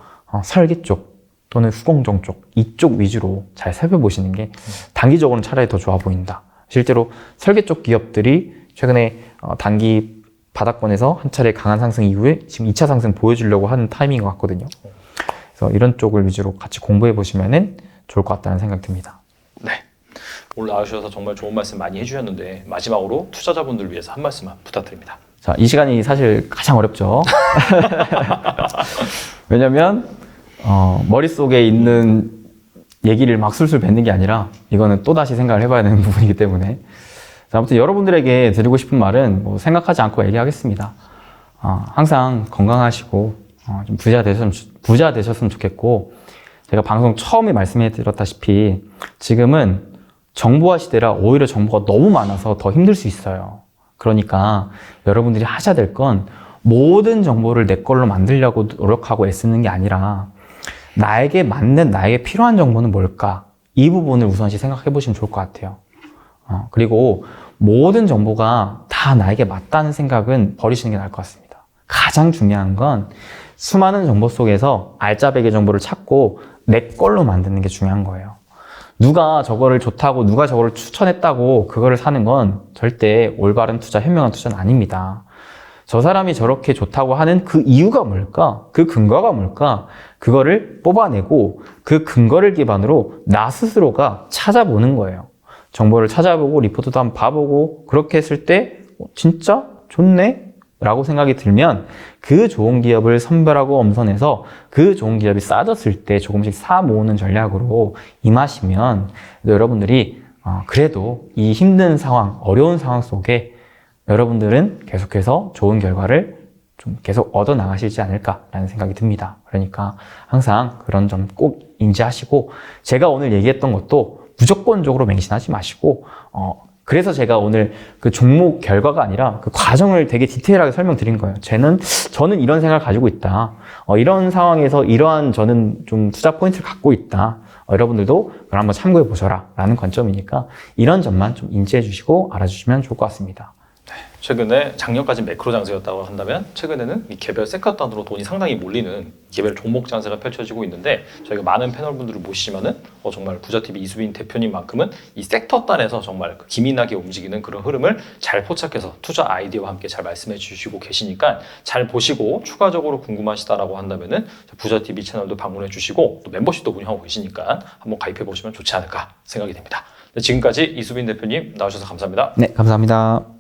설계 쪽 또는 후공정 쪽 이쪽 위주로 잘 살펴보시는 게 단기적으로는 차라리 더 좋아 보인다. 실제로 설계 쪽 기업들이 최근에 단기 바닥권에서 한 차례 강한 상승 이후에 지금 2차 상승 보여주려고 하는 타이밍인 것 같거든요. 그래서 이런 쪽을 위주로 같이 공부해 보시면 좋을 것 같다는 생각이 듭니다. 네. 오늘 나와주셔서 정말 좋은 말씀 많이 해주셨는데 마지막으로 투자자분들 위해서 한 말씀만 부탁드립니다. 자, 이 시간이 사실 가장 어렵죠. 왜냐면 머릿속에 있는 얘기를 막 술술 뱉는 게 아니라 이거는 또다시 생각을 해봐야 되는 부분이기 때문에 자, 아무튼 여러분들에게 드리고 싶은 말은 뭐 생각하지 않고 얘기하겠습니다. 항상 건강하시고 좀 부자 되셨으면 좋겠고 제가 방송 처음에 말씀해 드렸다시피 지금은 정보화 시대라 오히려 정보가 너무 많아서 더 힘들 수 있어요. 그러니까 여러분들이 하셔야 될 건 모든 정보를 내 걸로 만들려고 노력하고 애쓰는 게 아니라 나에게 맞는, 나에게 필요한 정보는 뭘까? 이 부분을 우선시 생각해 보시면 좋을 것 같아요. 그리고 모든 정보가 다 나에게 맞다는 생각은 버리시는 게 나을 것 같습니다. 가장 중요한 건 수많은 정보 속에서 알짜배기 정보를 찾고 내 걸로 만드는 게 중요한 거예요. 누가 저거를 좋다고 누가 저거를 추천했다고 그거를 사는 건 절대 올바른 투자, 현명한 투자는 아닙니다. 저 사람이 저렇게 좋다고 하는 그 이유가 뭘까? 그 근거가 뭘까? 그거를 뽑아내고 그 근거를 기반으로 나 스스로가 찾아보는 거예요. 정보를 찾아보고 리포트도 한번 봐보고 그렇게 했을 때 진짜 좋네? 라고 생각이 들면 그 좋은 기업을 선별하고 엄선해서 그 좋은 기업이 싸졌을 때 조금씩 사 모으는 전략으로 임하시면 여러분들이 그래도 이 힘든 상황, 어려운 상황 속에 여러분들은 계속해서 좋은 결과를 좀 계속 얻어 나가시지 않을까라는 생각이 듭니다. 그러니까 항상 그런 점 꼭 인지하시고 제가 오늘 얘기했던 것도 무조건적으로 맹신하지 마시고 그래서 제가 오늘 그 종목 결과가 아니라 그 과정을 되게 디테일하게 설명드린 거예요. 저는 이런 생각을 가지고 있다. 이런 상황에서 이러한 저는 좀 투자 포인트를 갖고 있다. 여러분들도 그걸 한번 참고해 보셔라 라는 관점이니까 이런 점만 좀 인지해 주시고 알아주시면 좋을 것 같습니다. 최근에 작년까지 매크로 장세였다고 한다면 최근에는 이 개별 섹터 단으로 돈이 상당히 몰리는 개별 종목 장세가 펼쳐지고 있는데 저희가 많은 패널분들을 모시지만은 정말 부자TV 이수빈 대표님만큼은 이 섹터 단에서 정말 기민하게 움직이는 그런 흐름을 잘 포착해서 투자 아이디어와 함께 잘 말씀해 주시고 계시니까 잘 보시고 추가적으로 궁금하시다라고 한다면은 부자TV 채널도 방문해 주시고 또 멤버십도 운영하고 계시니까 한번 가입해 보시면 좋지 않을까 생각이 됩니다. 지금까지 이수빈 대표님 나오셔서 감사합니다. 네, 감사합니다.